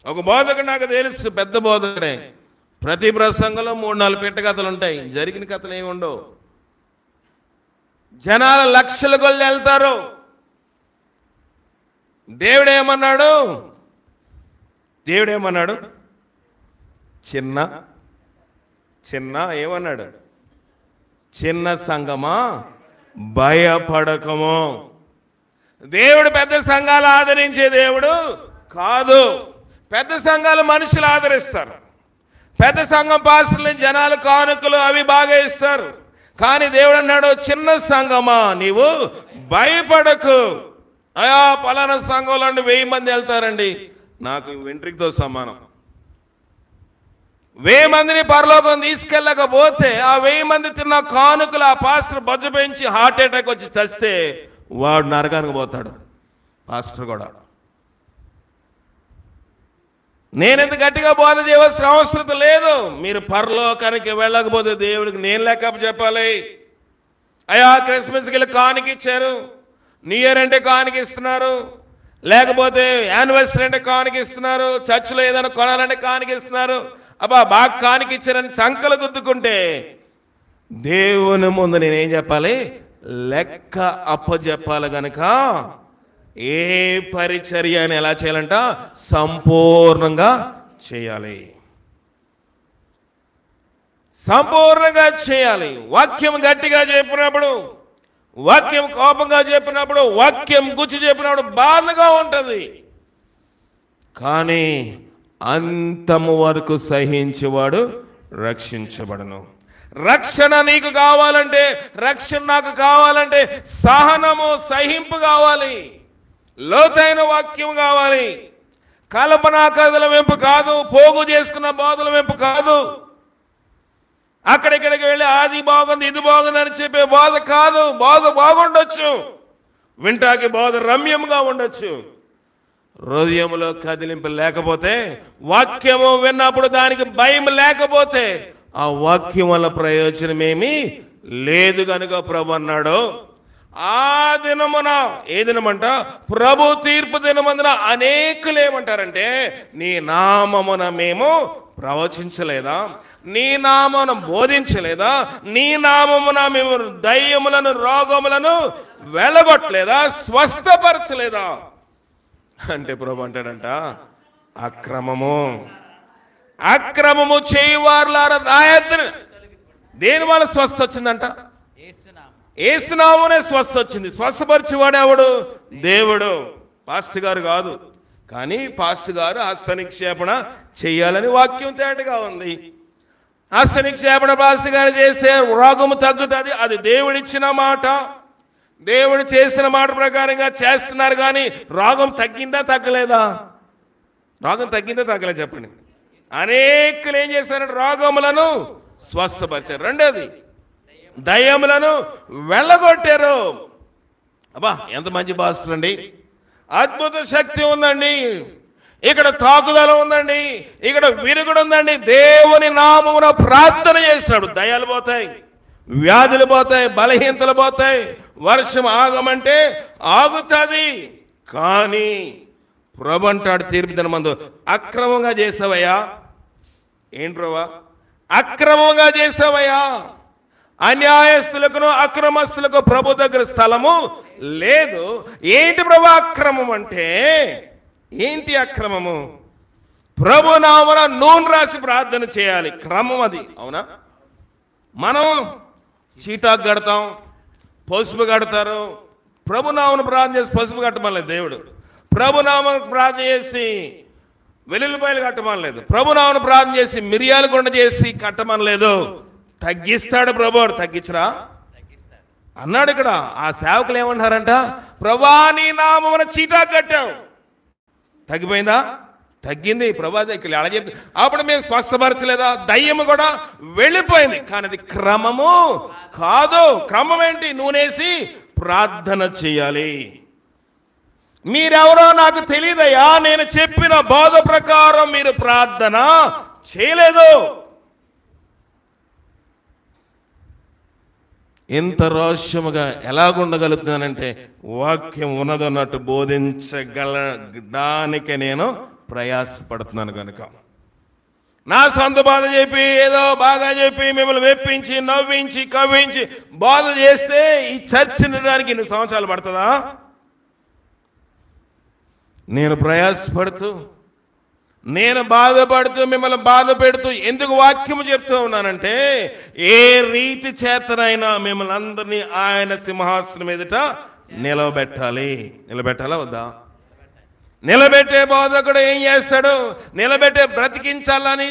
ఒక బోధకుడు నాకు తెలుసు, పెద్ద బోధకుడే. ప్రతి ప్రసంగంలో 3-4 పెట్ట కథలు ఉంటాయి. జరిగిన కథలు ఏమి ఉండవు. జనాలు లక్షల కొద్ది వెళ్తారు. దేవుడేమన్నాడు? చిన్న ఏమన్నాడు? చిన్న సంఘమా భయపడకము. దేవుడు పెద్ద సంఘాలు ఆదరించే దేవుడు కాదు. పెద్ద సంఘాలు మనుషులు ఆదరిస్తారు. పెద్ద సంఘం పాస్టర్లు జనాలు కానుకలు అవి బాగా ఇస్తారు. కానీ దేవుడు అన్నాడు, చిన్న సంఘమా నీవు భయపడకు. అయా పలానా సంఘంలో 1000 మంది వెళ్తారండి, నాకు వెంట్రుకతో సమానం. 1000 మందిని పరలోకం తీసుకెళ్ళకపోతే ఆ 1000 మంది తిన్న కానుకలు ఆ పాస్టర్ బొజ్జ పెంచి హార్ట్ అటాక్ వచ్చి చస్తే వాడు నరకానికి పోతాడు. పాస్టర్ కూడా నేనెంత గట్టిగా బోధ చేయవలసిన అవసరం లేదు. మీరు పరలోకానికి వెళ్ళకపోతే దేవుడికి నేను లెక్క చెప్పాలి. అయ్యా క్రిస్మస్కి వెళ్ళి కానుక ఇచ్చారు, న్యూ ఇయర్ అంటే కానుక ఇస్తున్నారు, లేకపోతే యానివర్సరీ అంటే కానుక ఇస్తున్నారు, చర్చిలో ఏదైనా కొనాలంటే కానుక ఇస్తున్నారు, అబ్బా బాగా కానుక ఇచ్చారని చంకలు గుద్దుకుంటే దేవుని ముందు నేనేం చెప్పాలి? లెక్క అప్పచెప్పాలి. గనక ఏ పరిచర్య అని ఎలా చేయాలంట? సంపూర్ణంగా చేయాలి. సంపూర్ణంగా చేయాలి. వాక్యం గట్టిగా చెప్పినప్పుడు, వాక్యం కోపంగా చెప్పినప్పుడు, వాక్యం గుచ్చి చెప్పినప్పుడు బాధగా ఉంటుంది. కానీ అంతము వరకు సహించేవాడు రక్షించబడను. రక్షణ నీకు కావాలంటే, రక్షణ నాకు కావాలంటే సహనము, సహింపు కావాలి, లోతైన వాక్యం కావాలి. కల్పనా కథల వెంపు కాదు, పోగు చేసుకున్న బోధల వెంపు కాదు, అక్కడిక్కడికి వెళ్ళి అది బాగుంది ఇది బాగుంది అని చెప్పే బోధ కాదు. బోధ బాగుండొచ్చు, వింటాకి బోధ రమ్యంగా ఉండొచ్చు, హృదయంలో కదిలింపు లేకపోతే, వాక్యము విన్నప్పుడు దానికి భయం లేకపోతే ఆ వాక్యం వల్ల ప్రయోజనమేమీ లేదు. కనుక ప్రభు అన్నాడు, ఆ దినమున, ఏ దినమంట? ప్రభు తీర్పు దినమందున అనేకులు ఏమంటారంటే, నీ నామమున మేము ప్రవచించలేదా, నీ నామమున బోధించలేదా, నీ నామమున మేము దయ్యములను రోగములను వెళ్ళగొట్టలేదా, స్వస్థపరచలేదా అంటే ప్రభు అంటాడంట, అక్రమము చేయువారులారా నాయద్దును. దేని వల్ల స్వస్థ వచ్చిందంట? యేసునామమునే స్వస్థ వచ్చింది. స్వస్థపరిచేవాడు ఎవడు? దేవుడు, పాస్టర్ గారు కాదు. కానీ పాస్టర్ గారు హస్త నిక్షేపణ చెయ్యాలని వాక్యం తేటగా ఉంది. హస్త నిక్షేపణ పాస్టర్ గారు చేస్తే రోగము తగ్గుతుంది, అది దేవుడిచ్చిన మాట, దేవుడు చేసిన మాట ప్రకారంగా చేస్తున్నారు. కానీ రోగం తగ్గిందా తగ్గలేదా? రోగం తగ్గిందా తగ్గలేదు చెప్పండి. అనేకులు ఏం చేశారంటే రోగములను స్వస్థపరిచారు. రెండోది, దయ్యములను వెళ్ళగొట్టారు. అబ్బా ఎంత మంచి భాషలు అండి! అద్భుత శక్తి ఉందండి, ఇక్కడ తాకుదల ఉందండి, ఇక్కడ విరుగుడు ఉందండి. దేవుని నామమున ప్రార్థన చేస్తాడు, దయ్యాలు పోతాయి, వ్యాధులు పోతాయి, బలహీనతలు పోతాయి. వర్షం ఆగమంటే ఆగుతుంది. కానీ ప్రభు అంటాడు తీర్పు దినమందు, అక్రమంగా చేసావయ్యా. ఏంట్రవా? అక్రమంగా చేసావయ్యా. అన్యాయస్తులకు అక్రమస్తులకు ప్రభు దగ్గర స్థలము లేదు. ఏంటి ప్రభు అక్రమం అంటే? ఏంటి అక్రమము? ప్రభు నామమున నూనె రాసి ప్రార్థన చేయాలి, క్రమం అది. అవునా? మనం చీటాకు కడతాం, పసుపు కడతారు. ప్రభునామను ప్రార్థన చేసి పసుపు కట్టమనలేదు దేవుడు. ప్రభునామను ప్రార్థన చేసి వెల్లుల్లిపాయలు కట్టమనలేదు. ప్రభునామను ప్రార్థన చేసి మిరియాలు గుండ చేసి కట్టమనలేదు. తగ్గిస్తాడు ప్రభు. తగ్గించరా అన్నాడు. ఇక్కడ ఆ సేవకులు ఏమంటారంట, ప్రభా నీ నామమున చీటాకు కట్టావు, తగ్గిపోయిందా? తగ్గింది ప్రభా. ఇక్కడ ఎలా చెప్పి అప్పుడు మేము స్వస్థపరచలేదా? దయ్యము కూడా వెళ్ళిపోయింది. కానీ అది క్రమము కాదు. క్రమం ఏంటి? నూనెసి ప్రార్థన చేయాలి. మీరెవరో నాకు తెలియదయ్యా, నేను చెప్పిన బోధ ప్రకారం మీరు ప్రార్థన చేయలేదు. ఎంత రహస్యముగా ఎలాగుండగలుగుతున్నానంటే, వాక్యం ఉన్నదన్నట్టు బోధించగలడానికి నేను ప్రయాసపడుతున్నాను. కనుక నా సొంత బాధ చెప్పి, ఏదో బాగా చెప్పి మిమ్మల్ని మెప్పించి నవ్వించి కవ్వించి బాధ చేస్తే ఈ చర్చ్ నిండడానికి ఇన్ని సంవత్సరాలు పడుతుందా? నేను ప్రయాసపడుతూ, నేను బాధపడుతూ, మిమ్మల్ని బాధ పెడుతూ ఎందుకు వాక్యము చెప్తూ ఉన్నానంటే, ఏ రీతి చేతనైనా మిమ్మల్ని అందరినీ ఆయన సింహాసనం ఎదుట నిలబెట్టాలి. నిలబెట్టాలా వద్దా? నిలబెట్టే బోధకుడు ఏం చేస్తాడు? నిలబెట్టే బ్రతికించాలని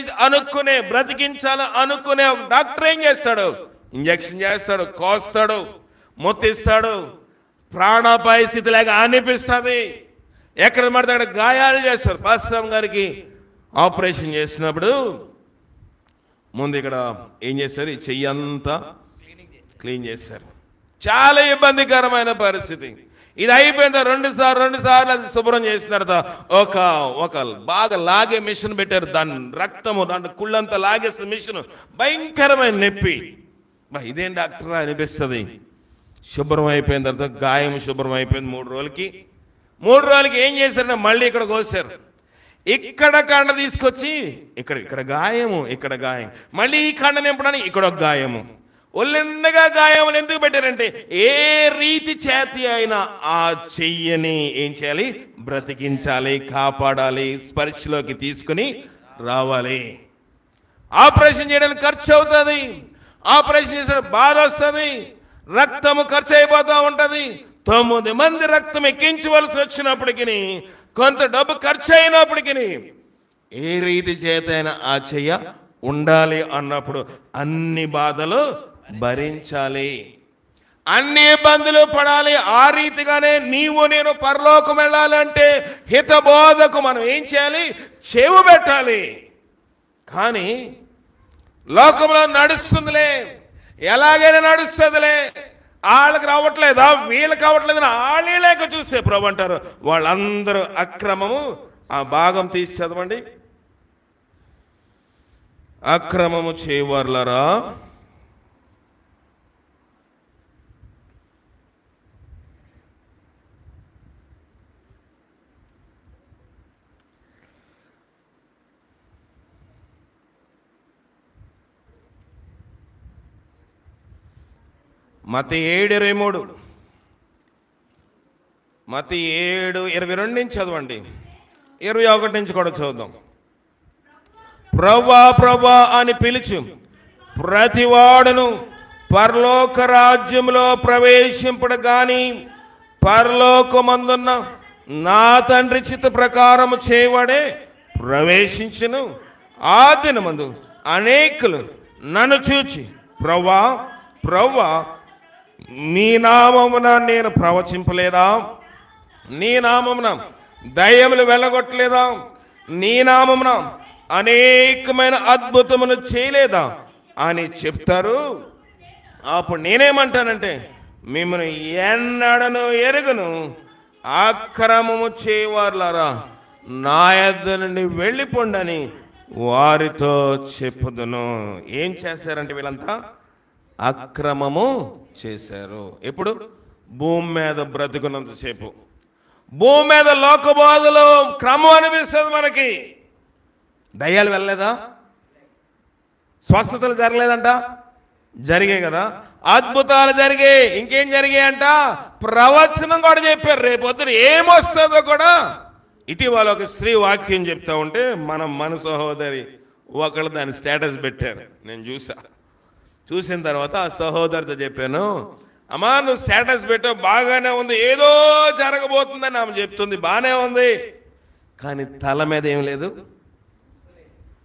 అనుకునే ఒక డాక్టర్ ఏం చేస్తాడు? ఇంజక్షన్ చేస్తాడు, కోస్తాడు, మొత్తిస్తాడు, ప్రాణాపాయ స్థితి లేక అనిపిస్తుంది. ఎక్కడ పడితే అక్కడ గాయాలు చేస్తారు. పాస్టర్ గారికి ఆపరేషన్ చేసినప్పుడు ముందు ఇక్కడ ఏం చేస్తారు? ఈ చెయ్యి అంతా క్లీన్ చేస్తారు. చాలా ఇబ్బందికరమైన పరిస్థితి. ఇది అయిపోయిన రెండు సార్లు అది శుభ్రం చేసిన తర్వాత ఒక బాగా లాగే మిషన్ పెట్టారు. దాని రక్తము దాంట్లో కుళ్ళంతా లాగేసిన మిషన్. భయంకరమైన నొప్పి. ఇదేం డాక్టర్ అనిపిస్తుంది. శుభ్రం అయిపోయిన తర్వాత గాయం శుభ్రం అయిపోయింది. 3 రోజులకి ఏం చేశారంటే మళ్ళీ ఇక్కడ కోసారు. ఇక్కడ కండ తీసుకొచ్చి ఇక్కడ గాయము, ఇక్కడ గాయం, మళ్ళీ ఈ కండ నింపడానికి ఇక్కడ ఒక గాయము. ఒళ్ళెండగా గాయములు ఎందుకు పెట్టారంటే, ఏ రీతి చేతి అయినా ఆ చెయ్యని ఏం చేయాలి? బ్రతికించాలి, కాపాడాలి, స్పర్శలోకి తీసుకుని రావాలి. ఆపరేషన్ చేయడానికి ఖర్చు అవుతుంది. ఆపరేషన్ చేసిన బాధ వస్తుంది, రక్తము ఖర్చు అయిపోతూ ఉంటుంది. 9 మంది రక్తం ఎక్కించవలసి వచ్చినప్పటికీ, కొంత డబ్బు ఖర్చు అయినప్పటికీ, ఏ రీతి చేతైనా ఆ చెయ్య ఉండాలి అన్నప్పుడు అన్ని బాధలు భరించాలి, అన్ని ఇబ్బందులు పడాలి. ఆ రీతిగానే నీవు నేను పరలోకం వెళ్ళాలంటే హితబోధకు మనం ఏం చేయాలి? చెవు పెట్టాలి. కానీ లోకంలో నడుస్తుందిలే, ఎలాగైనా నడుస్తుందిలే, వాళ్ళకి రావట్లేదా వీళ్ళకి రావట్లేదని వాళ్ళే లేక చూస్తే ప్రభు అంటారు వాళ్ళందరూ అక్రమము. ఆ భాగం తీసి చదవండి. అక్రమము చేయవర్లరా, మత్తయి 7:23, మత్తయి 7:22 నుంచి చదవండి, 21 నుంచి కూడా చదువుదాం. ప్రభువా ప్రభువా అని పిలుచు ప్రతివాడును పరలోక రాజ్యంలో ప్రవేశింపడు గాని పరలోకమందున్న నా తండ్రి చిత్త ప్రకారము చేయవాడే ప్రవేశించును. ఆ దినమందు అనేకులు నన్ను చూచి ప్రభువా ప్రభువా నీ నామమున నేను ప్రవచింపలేదా, నీ నామమున దయ్యములు వెళ్ళగొట్టలేదా, నీ నామమున అనేకమైన అద్భుతములు చేయలేదా అని చెప్తారు. అప్పుడు నేనేమంటానంటే మిమ్మల్ని ఎన్నడను ఎరుగను, అక్రమము చేయవారులారా నా యొద్ద నుండి వెళ్ళిపోండని వారితో చెప్పుదును. ఏం చేశారంటే వీళ్ళంతా అక్రమము చేశారు. ఎప్పుడు? భూమి మీద బ్రతుకున్నంతసేపు. భూమి మీద లోకబోధలో క్రమం అనిపిస్తుంది మనకి. దయ్యాలు వెళ్ళలేదా? స్వస్థతలు జరగలేదంట? జరిగాయి కదా. అద్భుతాలు జరిగాయి. ఇంకేం జరిగాయంట? ప్రవచనం కూడా చెప్పారు. రేపొద్దున ఏమొస్తుందో కూడా. ఇటీవల ఒక స్త్రీ వాక్యం చెప్తా ఉంటే మన సహోదరి ఒకళ్ళు దాని స్టేటస్ పెట్టారు. నేను చూసిన తర్వాత ఆ సహోదరితో చెప్పాను, అమ్మా నువ్వు స్టేటస్ పెట్టావు బాగానే ఉంది, ఏదో జరగబోతుందని ఆమె చెప్తుంది, బాగానే ఉంది, కానీ తల మీద ఏం లేదు,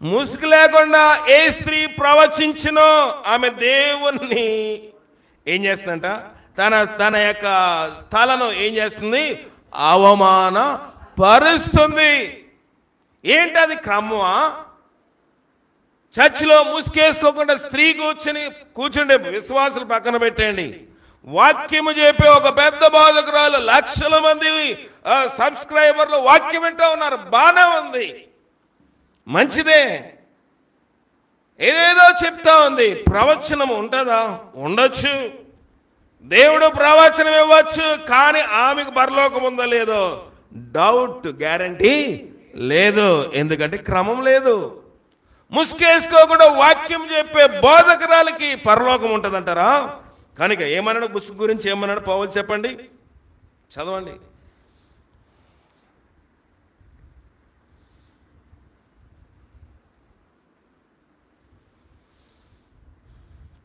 ముసుగు లేకుండా ఏ స్త్రీ ప్రవచించినో ఆమె దేవుణ్ణి ఏం చేస్తుందంట, తన యొక్క స్థలను ఏం చేస్తుంది? అవమాన పరుస్తుంది. ఏంటి అది? క్రమమా? చర్చిలో ముసుకేసుకోకుండా స్త్రీ కూర్చుండే విశ్వాసులు పక్కన పెట్టండి. వాక్యము చెప్పే ఒక పెద్ద బోధకురాలు, లక్షల మంది సబ్స్క్రైబర్లు వాక్యం వింటూ ఉన్నారు, బాగానే ఉంది, మంచిదే, ఏదేదో చెప్తా ఉంది. ప్రవచనం ఉంటుందా? ఉండొచ్చు, దేవుడు ప్రవచనం ఇవ్వచ్చు, కానీ ఆమెకు పరలోకం ఉందో లేదో డౌట్, గ్యారంటీ లేదు. ఎందుకంటే క్రమం లేదు. ముసుకేసుకోకుండా వాక్యం చెప్పే బోధకురాలకి పరలోకం ఉంటుందంటారా? కనుక ఏమన్నాడు ముసుగు గురించి? ఏమన్నాడు పౌలు? చెప్పండి, చదవండి.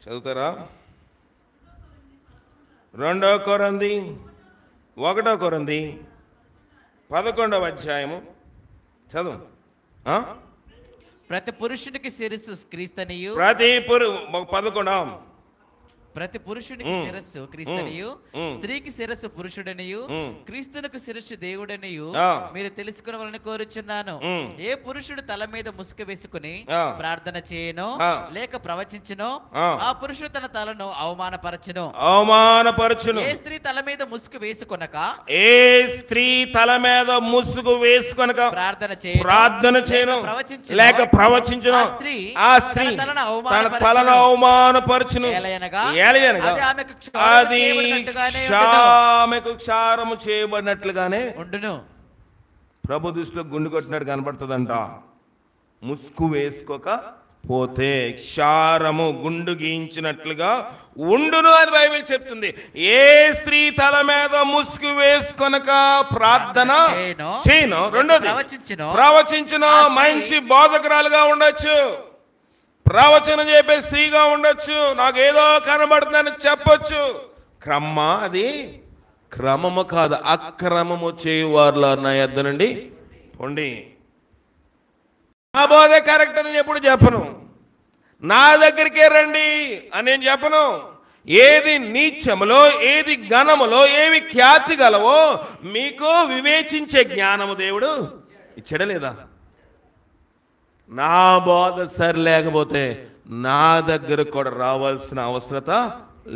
చదువుతారా? 2 కొరింథీ 1 కొరింథీ 11వ అధ్యాయము చదువు. ప్రతి పురుషునికి శిరస్సు క్రీస్తనియు, 11 ప్రతి పురుషునికి శిరస్సు క్రీస్తునియు, స్త్రీకి శిరస్సు పురుషుడనియు, క్రీస్తునకు శిరస్సు దేవుడనియు మీరు తెలుసుకునవలని కోరుచున్నాను. ఏ పురుషుడు తల మీద ముసుగు వేసుకుని ప్రార్థన చేయను లేక ప్రవచించును, ఆ పురుషుడు తన తలను అవమానపరచును. ఏ స్త్రీ తల మీద ముసుగు వేసుకొనక, ఏ స్త్రీ తల మీద ముసుగు వేసుకొనక ప్రార్థన చేయను లేక ప్రవచించును, ఆ స్త్రీ తన తలను అవమానపరచును. అది క్షారము చేయబడినట్లుగానే ఉండును. ప్రభు దృష్టిలో గుండు కొట్టినట్టు కనబడుతుందంట. ముసుగు వేసుకోక పోతే క్షారము గుండు గీయించినట్లుగా ఉండును అని బైబిల్ చెప్తుంది. ఏ స్త్రీ తల మీద ముసుగు వేసుకొనక ప్రార్థన చేయను, రెండోది ప్రవచించును, మంచి బోధకురాలుగా ఉండొచ్చు, ప్రవచనం చెప్పే స్త్రీగా ఉండొచ్చు, నాకేదో కనబడుతుందని చెప్పొచ్చు. అది క్రమము కాదు, అక్రమము చేయువారులా నా యొద్ద నుండి పొండి. నా బోధ కరెక్ట్ అని ఎప్పుడు చెప్పను, నా దగ్గరికే రండి అని నేను చెప్పను. ఏది నీచములో, ఏది ఘనములో, ఏవి ఖ్యాతి గలవో మీకు వివేచించే జ్ఞానము దేవుడు ఇచ్చడలేదా? నా బోధ సరి లేకపోతే నా దగ్గర కూడా రావాల్సిన అవసరత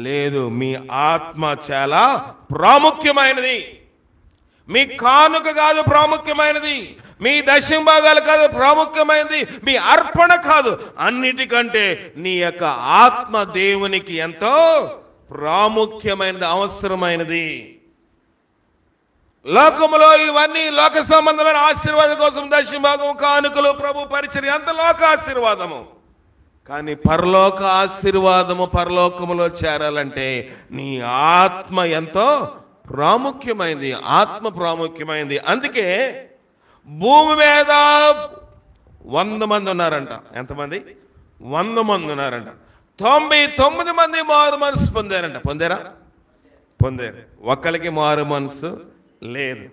లేదు. మీ ఆత్మ చాలా ప్రాముఖ్యమైనది. మీ కానుక కాదు ప్రాముఖ్యమైనది, మీ దశంభాగాలు కాదు ప్రాముఖ్యమైనది, మీ అర్పణ కాదు. అన్నిటికంటే నీ యొక్క ఆత్మ దేవునికి ఎంతో ప్రాముఖ్యమైనది, అవసరమైనది. లోకములో ఇవన్నీ లోక సంబంధమైన ఆశీర్వాదం కోసం దశంభాగం, కానుకలు, ప్రభు పరిచర్య అంత లోక ఆశీర్వాదము. కానీ పరలోక ఆశీర్వాదము, పరలోకములో చేరాలంటే నీ ఆత్మ ఎంతో ప్రాముఖ్యమైంది, ఆత్మ ప్రాముఖ్యమైంది. అందుకే భూమి మీద 100 మంది ఉన్నారంట. ఎంతమంది? 100 మంది ఉన్నారంట. 99 మంది మారు మనసు పొందారంట. పొందారా? పొందారు. ఒక్కరికి మారు మనసు లేదు.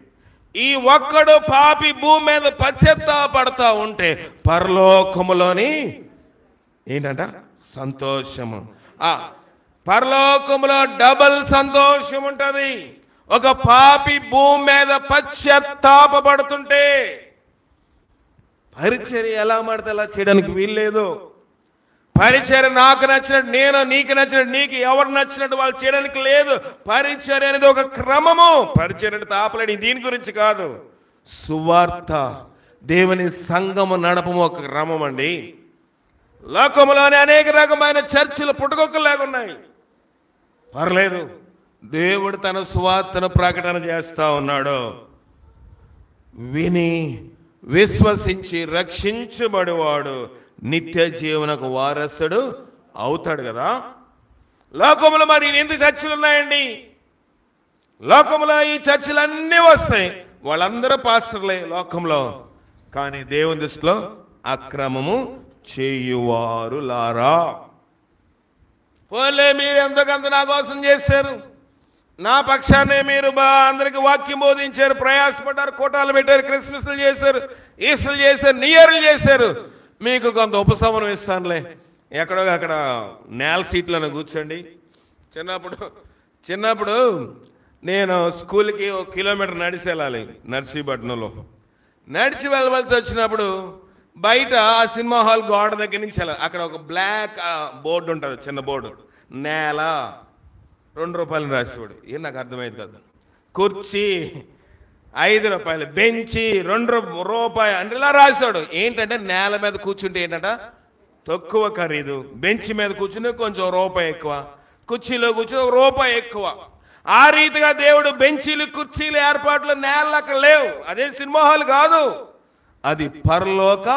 ఈ ఒక్కడు పాపి భూమి మీద పశ్చాత్తాపడతా ఉంటే పరలోకములోని ఏంటంట? సంతోషము. పరలోకములో డబల్ సంతోషం ఉంటుంది. ఒక పాపి భూమి మీద పశ్చాత్తాపడుతుంటే పరిచర్య ఎలా పడితే అలా చేయడానికి వీల్లేదు. పరిచర్య నాకు నచ్చినట్టు నేను, నీకు నచ్చినట్టు నీకు, ఎవరు నచ్చినట్టు వాళ్ళు చేయడానికి లేదు. పరిచర్య అనేది ఒక క్రమము. పరిచర్య అంటే తాపలేని దీని గురించి కాదు. సువార్త, దేవుని సంఘము నడపము ఒక క్రమం అండి. లోకములోనే అనేక రకమైన చర్చిలు పుట్టుకొక్కలాగా ఉన్నాయి. పర్లేదు, దేవుడు తన సువార్తను ప్రకటన చేస్తా ఉన్నాడు. విని విశ్వసించి రక్షించబడివాడు నిత్య జీవనకు వారసుడు అవుతాడు కదా. లోకములో మరి ఎన్ని చర్చిలు ఉన్నాయండి? లోకములో ఈ చర్చిలన్నీ వస్తాయి, వాళ్ళందరూ పాస్టర్లే లోకంలో. కానీ దేవుని దృష్టిలో అక్రమము చేయువారు లారా. పోలే, మీరు ఎంతకంత నా కోసం చేశారు, నా పక్షాన్నే మీరు అందరికి వాక్యం బోధించారు, ప్రయాసపడ్డారు, కోటాలు పెట్టారు, క్రిస్మస్లు చేశారు, ఈస్టర్లు చేశారు, నియర్లు చేశారు. మీకు కొంత ఉపశమనం ఇస్తానులే, ఎక్కడో అక్కడ నేల సీట్లను కూర్చోండి. చిన్నప్పుడు నేను స్కూల్కి 1 కిలోమీటర్ నడిచి వెళ్ళాలి. నర్సీపట్నంలో నడిచి వెళ్ళవలసి వచ్చినప్పుడు బయట ఆ సినిమా హాల్ గోడ దగ్గర నుంచి వెళ్ళాలి. అక్కడ ఒక బ్లాక్ బోర్డు ఉంటుంది, చిన్న బోర్డు, నేల ₹2 రాసేవాడు. ఏం నాకు అర్థమైంది కదా. కుర్చీ ₹5, బెంచి ₹2 అంటే ఇలా రాశాడు. ఏంటంటే నేల మీద కూర్చుంటే ఏంటంట తక్కువ ఖరీదు, బెంచ్ మీద కూర్చుంటే కొంచెం ₹1 ఎక్కువ, కుర్చీలో కూర్చుని ₹1 ఎక్కువ. ఆ రీతిగా దేవుడు బెంచీలు, కుర్చీలు ఏర్పాట్లు నేలలు అక్కడ లేవు. అదే సినిమా హాల్ కాదు, అది పరలోక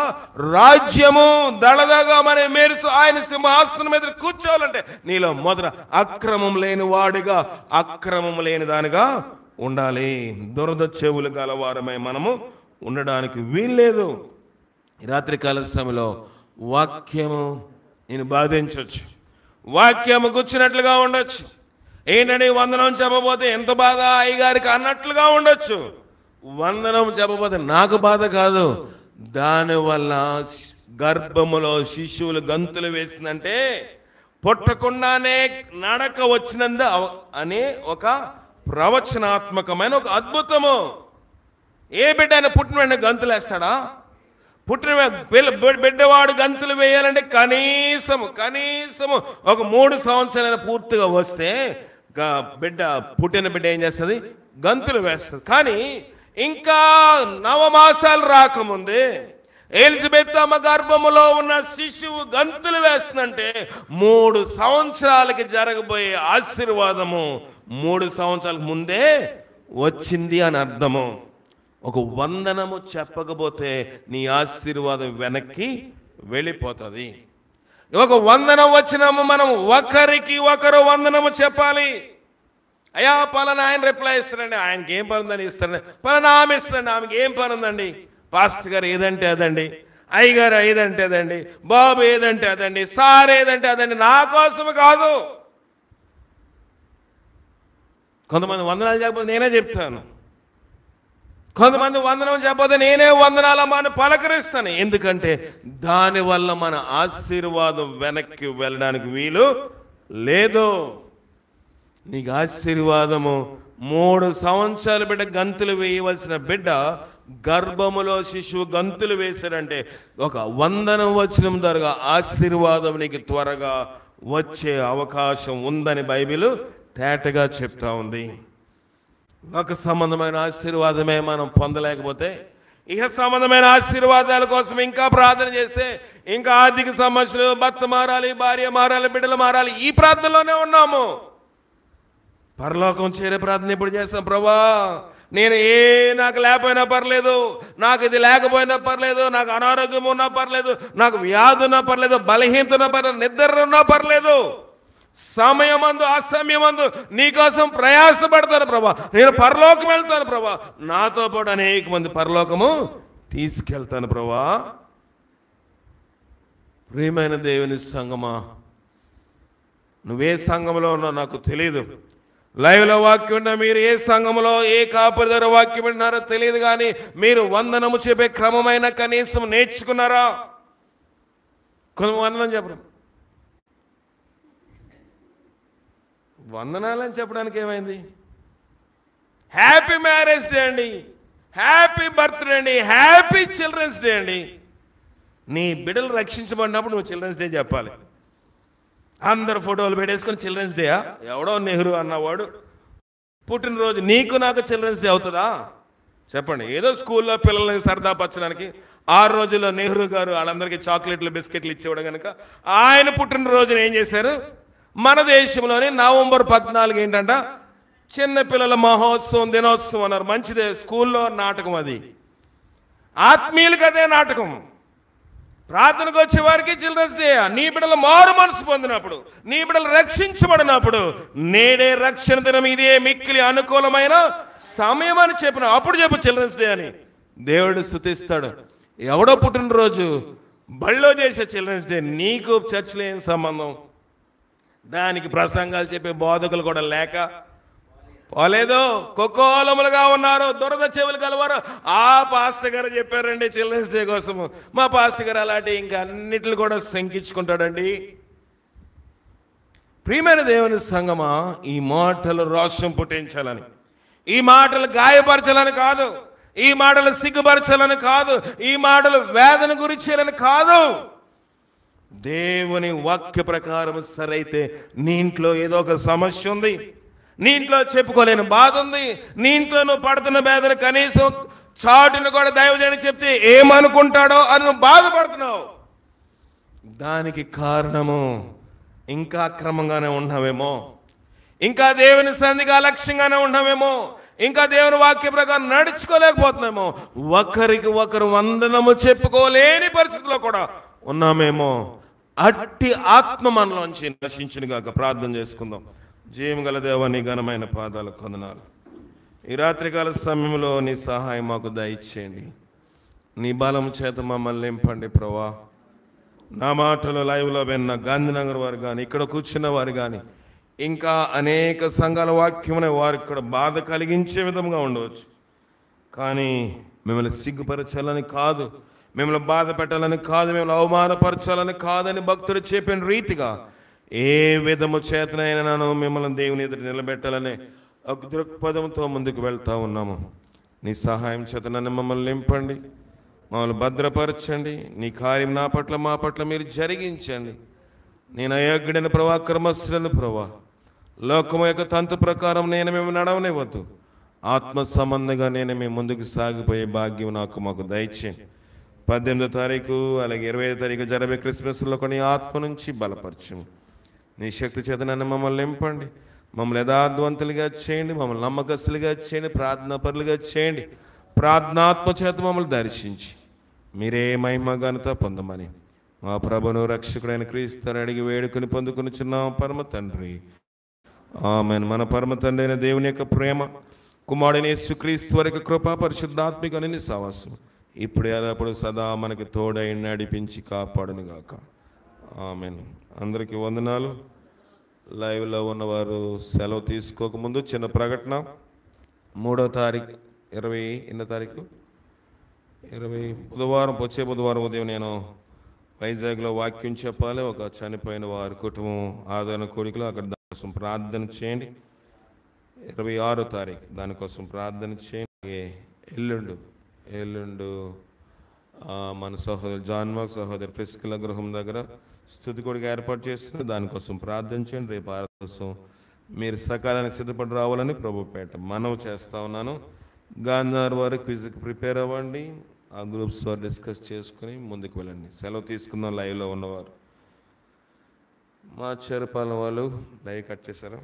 రాజ్యము. దళదగా మన మెరుసు ఆయన సింహాసనం మీద కూర్చోవాలంటే నీలో మొదట అక్రమం లేని వాడిగా, అక్రమం లేని దానిగా ఉండాలి. దురద చెవులు గలవారమై మనము ఉండడానికి వీల్లేదు. ఈ రాత్రికాల సమయంలో వాక్యము నేను బాధించవచ్చు, వాక్యము కూర్చున్నట్లుగా ఉండొచ్చు. ఏంటంటే వందనం చెప్పబోతే ఎంత బాధ అయ్యగారికి అన్నట్లుగా ఉండొచ్చు. వందనం చెప్పబోతే నాకు బాధ కాదు. దానివల్ల గర్భములో శిశువులు గంతులు వేసిందంటే పుట్టకుండానే నడక వచ్చినందు అనే ఒక ప్రవచనాత్మకమైన ఒక అద్భుతము. ఏ బిడ్డ అయినా పుట్టిన వెంటనే గంతులు వేస్తాడా? పుట్టిన బిడ్డవాడు గంతులు వేయాలంటే కనీసము ఒక 3 సంవత్సరాలు పూర్తిగా వస్తే పుట్టిన బిడ్డ ఏం చేస్తుంది? గంతులు వేస్తుంది. కానీ ఇంకా 9 మాసాలు రాకముందే ఎలిజబెత్ అమ్మ గర్భములో ఉన్న శిశువు గంతులు వేస్తుందంటే 3 సంవత్సరాలకి జరగబోయే ఆశీర్వాదము 3 సంవత్సరాలకు ముందే వచ్చింది అని అర్థము. ఒక వందనము చెప్పకపోతే నీ ఆశీర్వాదం వెనక్కి వెళ్ళిపోతుంది. ఒక వందనం వచ్చినాము మనం ఒకరికి ఒకరు వందనము చెప్పాలి. అయ్యా పలానా ఆయన రిప్లై ఇస్తారండి, ఆయనకి ఏం పని ఉందని ఇస్తారండి, పలానా ఆమె ఇస్తారండి, ఆమెకి ఏం పని ఉందండి, పాస్టర్ గారు ఏదంటే అదండి, అయ్యగారు ఏదంటే అదండి, బాబు ఏదంటే అదండి, సార్ ఏదంటే అదండి. నా కోసం కాదు. కొంతమంది వందనాలు చెప్పకపోతే నేనే చెప్తాను. కొంతమంది వందనం చెప్పకపోతే నేనే వందనాలమ్మా అని పలకరిస్తాను. ఎందుకంటే దానివల్ల మన ఆశీర్వాదం వెనక్కి వెళ్ళడానికి వీలు లేదు. నీకు ఆశీర్వాదము 3 సంవత్సరాల బిడ్డ గంతులు వేయవలసిన బిడ్డ గర్భములో శిశువు గంతులు వేశాడంటే ఒక వందనం వచనం ద్వారా ఆశీర్వాదం నీకు త్వరగా వచ్చే అవకాశం ఉందని బైబిల్ తేటగా చెప్తా ఉంది. ఒక సంబంధమైన ఆశీర్వాదమే మనం పొందలేకపోతే ఇహ సంబంధమైన ఆశీర్వాదాల కోసం ఇంకా ప్రార్థన చేస్తే ఇంకా ఆర్థిక సమస్యలు, భర్త మారాలి, భార్య మారాలి, బిడ్డలు మారాలి, ఈ ప్రార్థనలోనే ఉన్నాము. పరలోకం చేరే ప్రార్థన ఎప్పుడు చేస్తాం? ప్రభా నేను నాకు లేకపోయినా పర్లేదు, నాకు ఇది లేకపోయినా పర్లేదు, నాకు అనారోగ్యం ఉన్నా పర్లేదు, నాకు వ్యాధి ఉన్నా పర్లేదు, బలహీనత ఉన్నా పర్లేదు, నిద్ర ఉన్నా పర్లేదు, సమయమందు అసమయమందు నీకోసం ప్రయాసపడతాను ప్రభా. నేను పరలోకం వెళ్తాను ప్రభా, నాతో పాటు అనేక మంది పరలోకము తీసుకెళ్తాను ప్రభా. ప్రియమైన దేవుని సంగమా, నువ్వే సంఘంలో ఉన్నావు నాకు తెలియదు. లైవ్లో వాక్యం ఉన్నా మీరు ఏ సంఘంలో ఏ కాపరి దగ్గర వాక్యం వింటున్నారో తెలియదు, కానీ మీరు వందనము చెప్పే క్రమమైన కనీసం నేర్చుకున్నారా? కొంత వందనం చెప్పడం, వందనాలని చెప్పడానికి ఏమైంది? హ్యాపీ మ్యారేజ్ డే అండి, హ్యాపీ బర్త్డే అండి, హ్యాపీ చిల్డ్రన్స్ డే అండి. నీ బిడ్డలు రక్షించబడినప్పుడు నువ్వు చిల్డ్రన్స్ డే చెప్పాలి. అందరు ఫోటోలు పెట్టేసుకొని చిల్డ్రన్స్ డేయా? ఎవడో నెహ్రూ అన్నవాడు పుట్టినరోజు నీకు నాకు చిల్డ్రన్స్ డే అవుతుందా? చెప్పండి. ఏదో స్కూల్లో పిల్లల్ని సరదా పరచడానికి 6 రోజుల్లో నెహ్రూ గారు వాళ్ళందరికీ చాక్లెట్లు బిస్కెట్లు ఇచ్చేవాడు కనుక ఆయన పుట్టినరోజున ఏం చేశారు? మన దేశంలోని నవంబర్ 14 ఏంటంట చిన్నపిల్లల మహోత్సవం, దినోత్సవం అన్నారు. మంచిదే, స్కూల్లో నాటకం, అది ఆత్మీయులకి అదే నాటకం. ప్రార్థనకు వచ్చే వారికి చిల్డ్రన్స్ డే. నీ బిడ్డలు మారు మనసు పొందినప్పుడు, నీ బిడ్డలు రక్షించబడినప్పుడు, నేడే రక్షణ దినం, ఇదే మిక్కిలి అనుకూలమైన సమయం అని చెప్పిన అప్పుడు చెప్పు చిల్డ్రన్స్ డే అని. దేవుడు స్తుతిస్తాడు. ఎవడో పుట్టినరోజు బళ్ళో చేసే చిల్డ్రన్స్ డే నీకు చర్చిలో ఏం సంబంధం? దానికి ప్రసంగాలు చెప్పే బోధకులు కూడా లేక పోలేదు, కొక్కోలములుగా ఉన్నారు, దురద చెవులు కలవారు. ఆ పాస్టర్ గారు చెప్పారండి చిల్డ్రన్స్ డే కోసం. మా పాస్టర్ గారు అలాంటి ఇంకా అన్నిటిని కూడా శంకించుకుంటాడండి. ప్రియమైన దేవుని సంగమా, ఈ మాటలు రోషం పుట్టించాలని, ఈ మాటలు గాయపరచాలని కాదు, ఈ మాటలు సిగ్గుపరచాలని కాదు, ఈ మాటలు వేదన గురించేయాలని కాదు. దేవుని వాక్య ప్రకారం సరైతే నీ ఇంట్లో ఏదో ఒక సమస్య ఉంది, నీ ఇంట్లో చెప్పుకోలేని బాధ ఉంది, నీ ఇంట్లో నువ్వు పడుతున్న వేదన కనీసం చాటును కూడా దైవజనుడికి చెప్తే ఏమనుకుంటాడో అని నువ్వు బాధపడుతున్నావు. దానికి కారణము ఇంకా అక్రమంగానే ఉన్నావేమో, ఇంకా దేవుని సన్నిధికి అలక్ష్యంగానే ఉన్నావేమో, ఇంకా దేవుని వాక్య ప్రకారం నడుచుకోలేకపోతున్నామేమో, ఒకరికి ఒకరు వందనము చెప్పుకోలేని పరిస్థితిలో కూడా ఉన్నామేమో. అట్టి ఆత్మ మనలోంచి నశించును గాక. ప్రార్థన చేసుకుందాం. జీవం గల దేవా, నీ ఘనమైన పాదాల కొందనాలు. ఈ రాత్రికాల సమయంలో నీ సహాయం మాకు దయచేయండి. నీ బలం చేత మమ్మల్ని నింపండి ప్రభా. నా మాటలు లైవ్లో విన్న గాంధీనగర్ వారు కానీ, ఇక్కడ కూర్చున్న వారు కానీ, ఇంకా అనేక సంఘాల వాక్యమునే వారికి కూడా బాధ కలిగించే విధంగా ఉండవచ్చు. కానీ మిమ్మల్ని సిగ్గుపరచాలని కాదు, మిమ్మల్ని బాధ పెట్టాలని కాదు, మిమ్మల్ని అవమానపరచాలని కాదని భక్తులు చెప్పిన రీతిగా ఏ విధము చేతనైనా నన్ను మిమ్మల్ని దేవుని ఎదురు నిలబెట్టాలనే ఒక దృక్పథంతో ముందుకు వెళ్తూ ఉన్నాము. నీ సహాయం చేత నన్ను మమ్మల్ని నింపండి, మమ్మల్ని భద్రపరచండి. నీ కార్యం నా పట్ల మా పట్ల మీరు జరిగించండి. నేను అయోగ్యుడైన ప్రభా, క్రమస్థులను ప్రభా, లోకము యొక్క తంతు ప్రకారం నేను మేము నడవనివ్వద్దు. ఆత్మ సంబంధంగా నేను మేము ముందుకు సాగిపోయే భాగ్యం మాకు దయచేయండి. 18వ తారీఖు అలాగే 20వ తారీఖు జరిగే క్రిస్మస్లో కొన్ని ఆత్మ నుంచి బలపరచు. నీ శక్తి చేత నన్ను మమ్మల్ని నింపండి, మమ్మల్ని యథార్థవంతులుగా చేయండి, మమ్మల్ని నమ్మకస్తులుగా చేయండి, ప్రార్థనాపరులుగా చేయండి. ప్రార్థనాత్మ చేత మమ్మల్ని దర్శించి మీరే మహిమ ఘనత పొందమని మా ప్రభువును రక్షకుడైన క్రీస్తుని అడిగి వేడుకొని పొందుకొనుచున్నాం పరమ తండ్రి. ఆమేన్. మన పరమ తండ్రి అయిన దేవుని యొక్క ప్రేమ, కుమారుడైన యేసుక్రీస్తు వారి కృప, పరిశుద్ధాత్మిక అన్ని సహవాసం ఇప్పుడు ఎల్లప్పుడు సదా మనకి తోడై నడిపించి కాపాడును గాక. ఆమేన్. అందరికీ వందనాలు. లైవ్లో ఉన్నవారు సెలవు తీసుకోకముందు చిన్న ప్రకటన. 3వ తారీఖు ఎన్నో తారీఖు 20 బుధవారం, వచ్చే బుధవారం ఉదయం నేను వైజాగ్లో వాక్యం చెప్పాలి. ఒక చనిపోయిన వారి కుటుంబం ఆదరణ కోరికలు, అక్కడ దానికోసం ప్రార్థన చేయండి. 26 తారీఖు దానికోసం ప్రార్థన చేయండి. ఎల్లుండు మన సహోదరు జాన్మాక్, సహోదరు ప్రిస్కిల గృహం దగ్గర స్తుతి కొడుకు ఏర్పాటు చేస్తున్నారు. దానికోసం ప్రార్థన చేయండి. రేపు ఆరాధన కోసం మీరు సకాలానికి సిద్ధపడి రావాలని ప్రభుపేట మనవి చేస్తా ఉన్నాను. గాంధార్ వారు క్విజ్కి ప్రిపేర్ అవ్వండి. ఆ గ్రూప్స్ వారు డిస్కస్ చేసుకుని ముందుకు వెళ్ళండి. సెలవు తీసుకుందాం. లైవ్లో ఉన్నవారు మా చెరపాలెం వాళ్ళు లైవ్ కట్ చేశారా?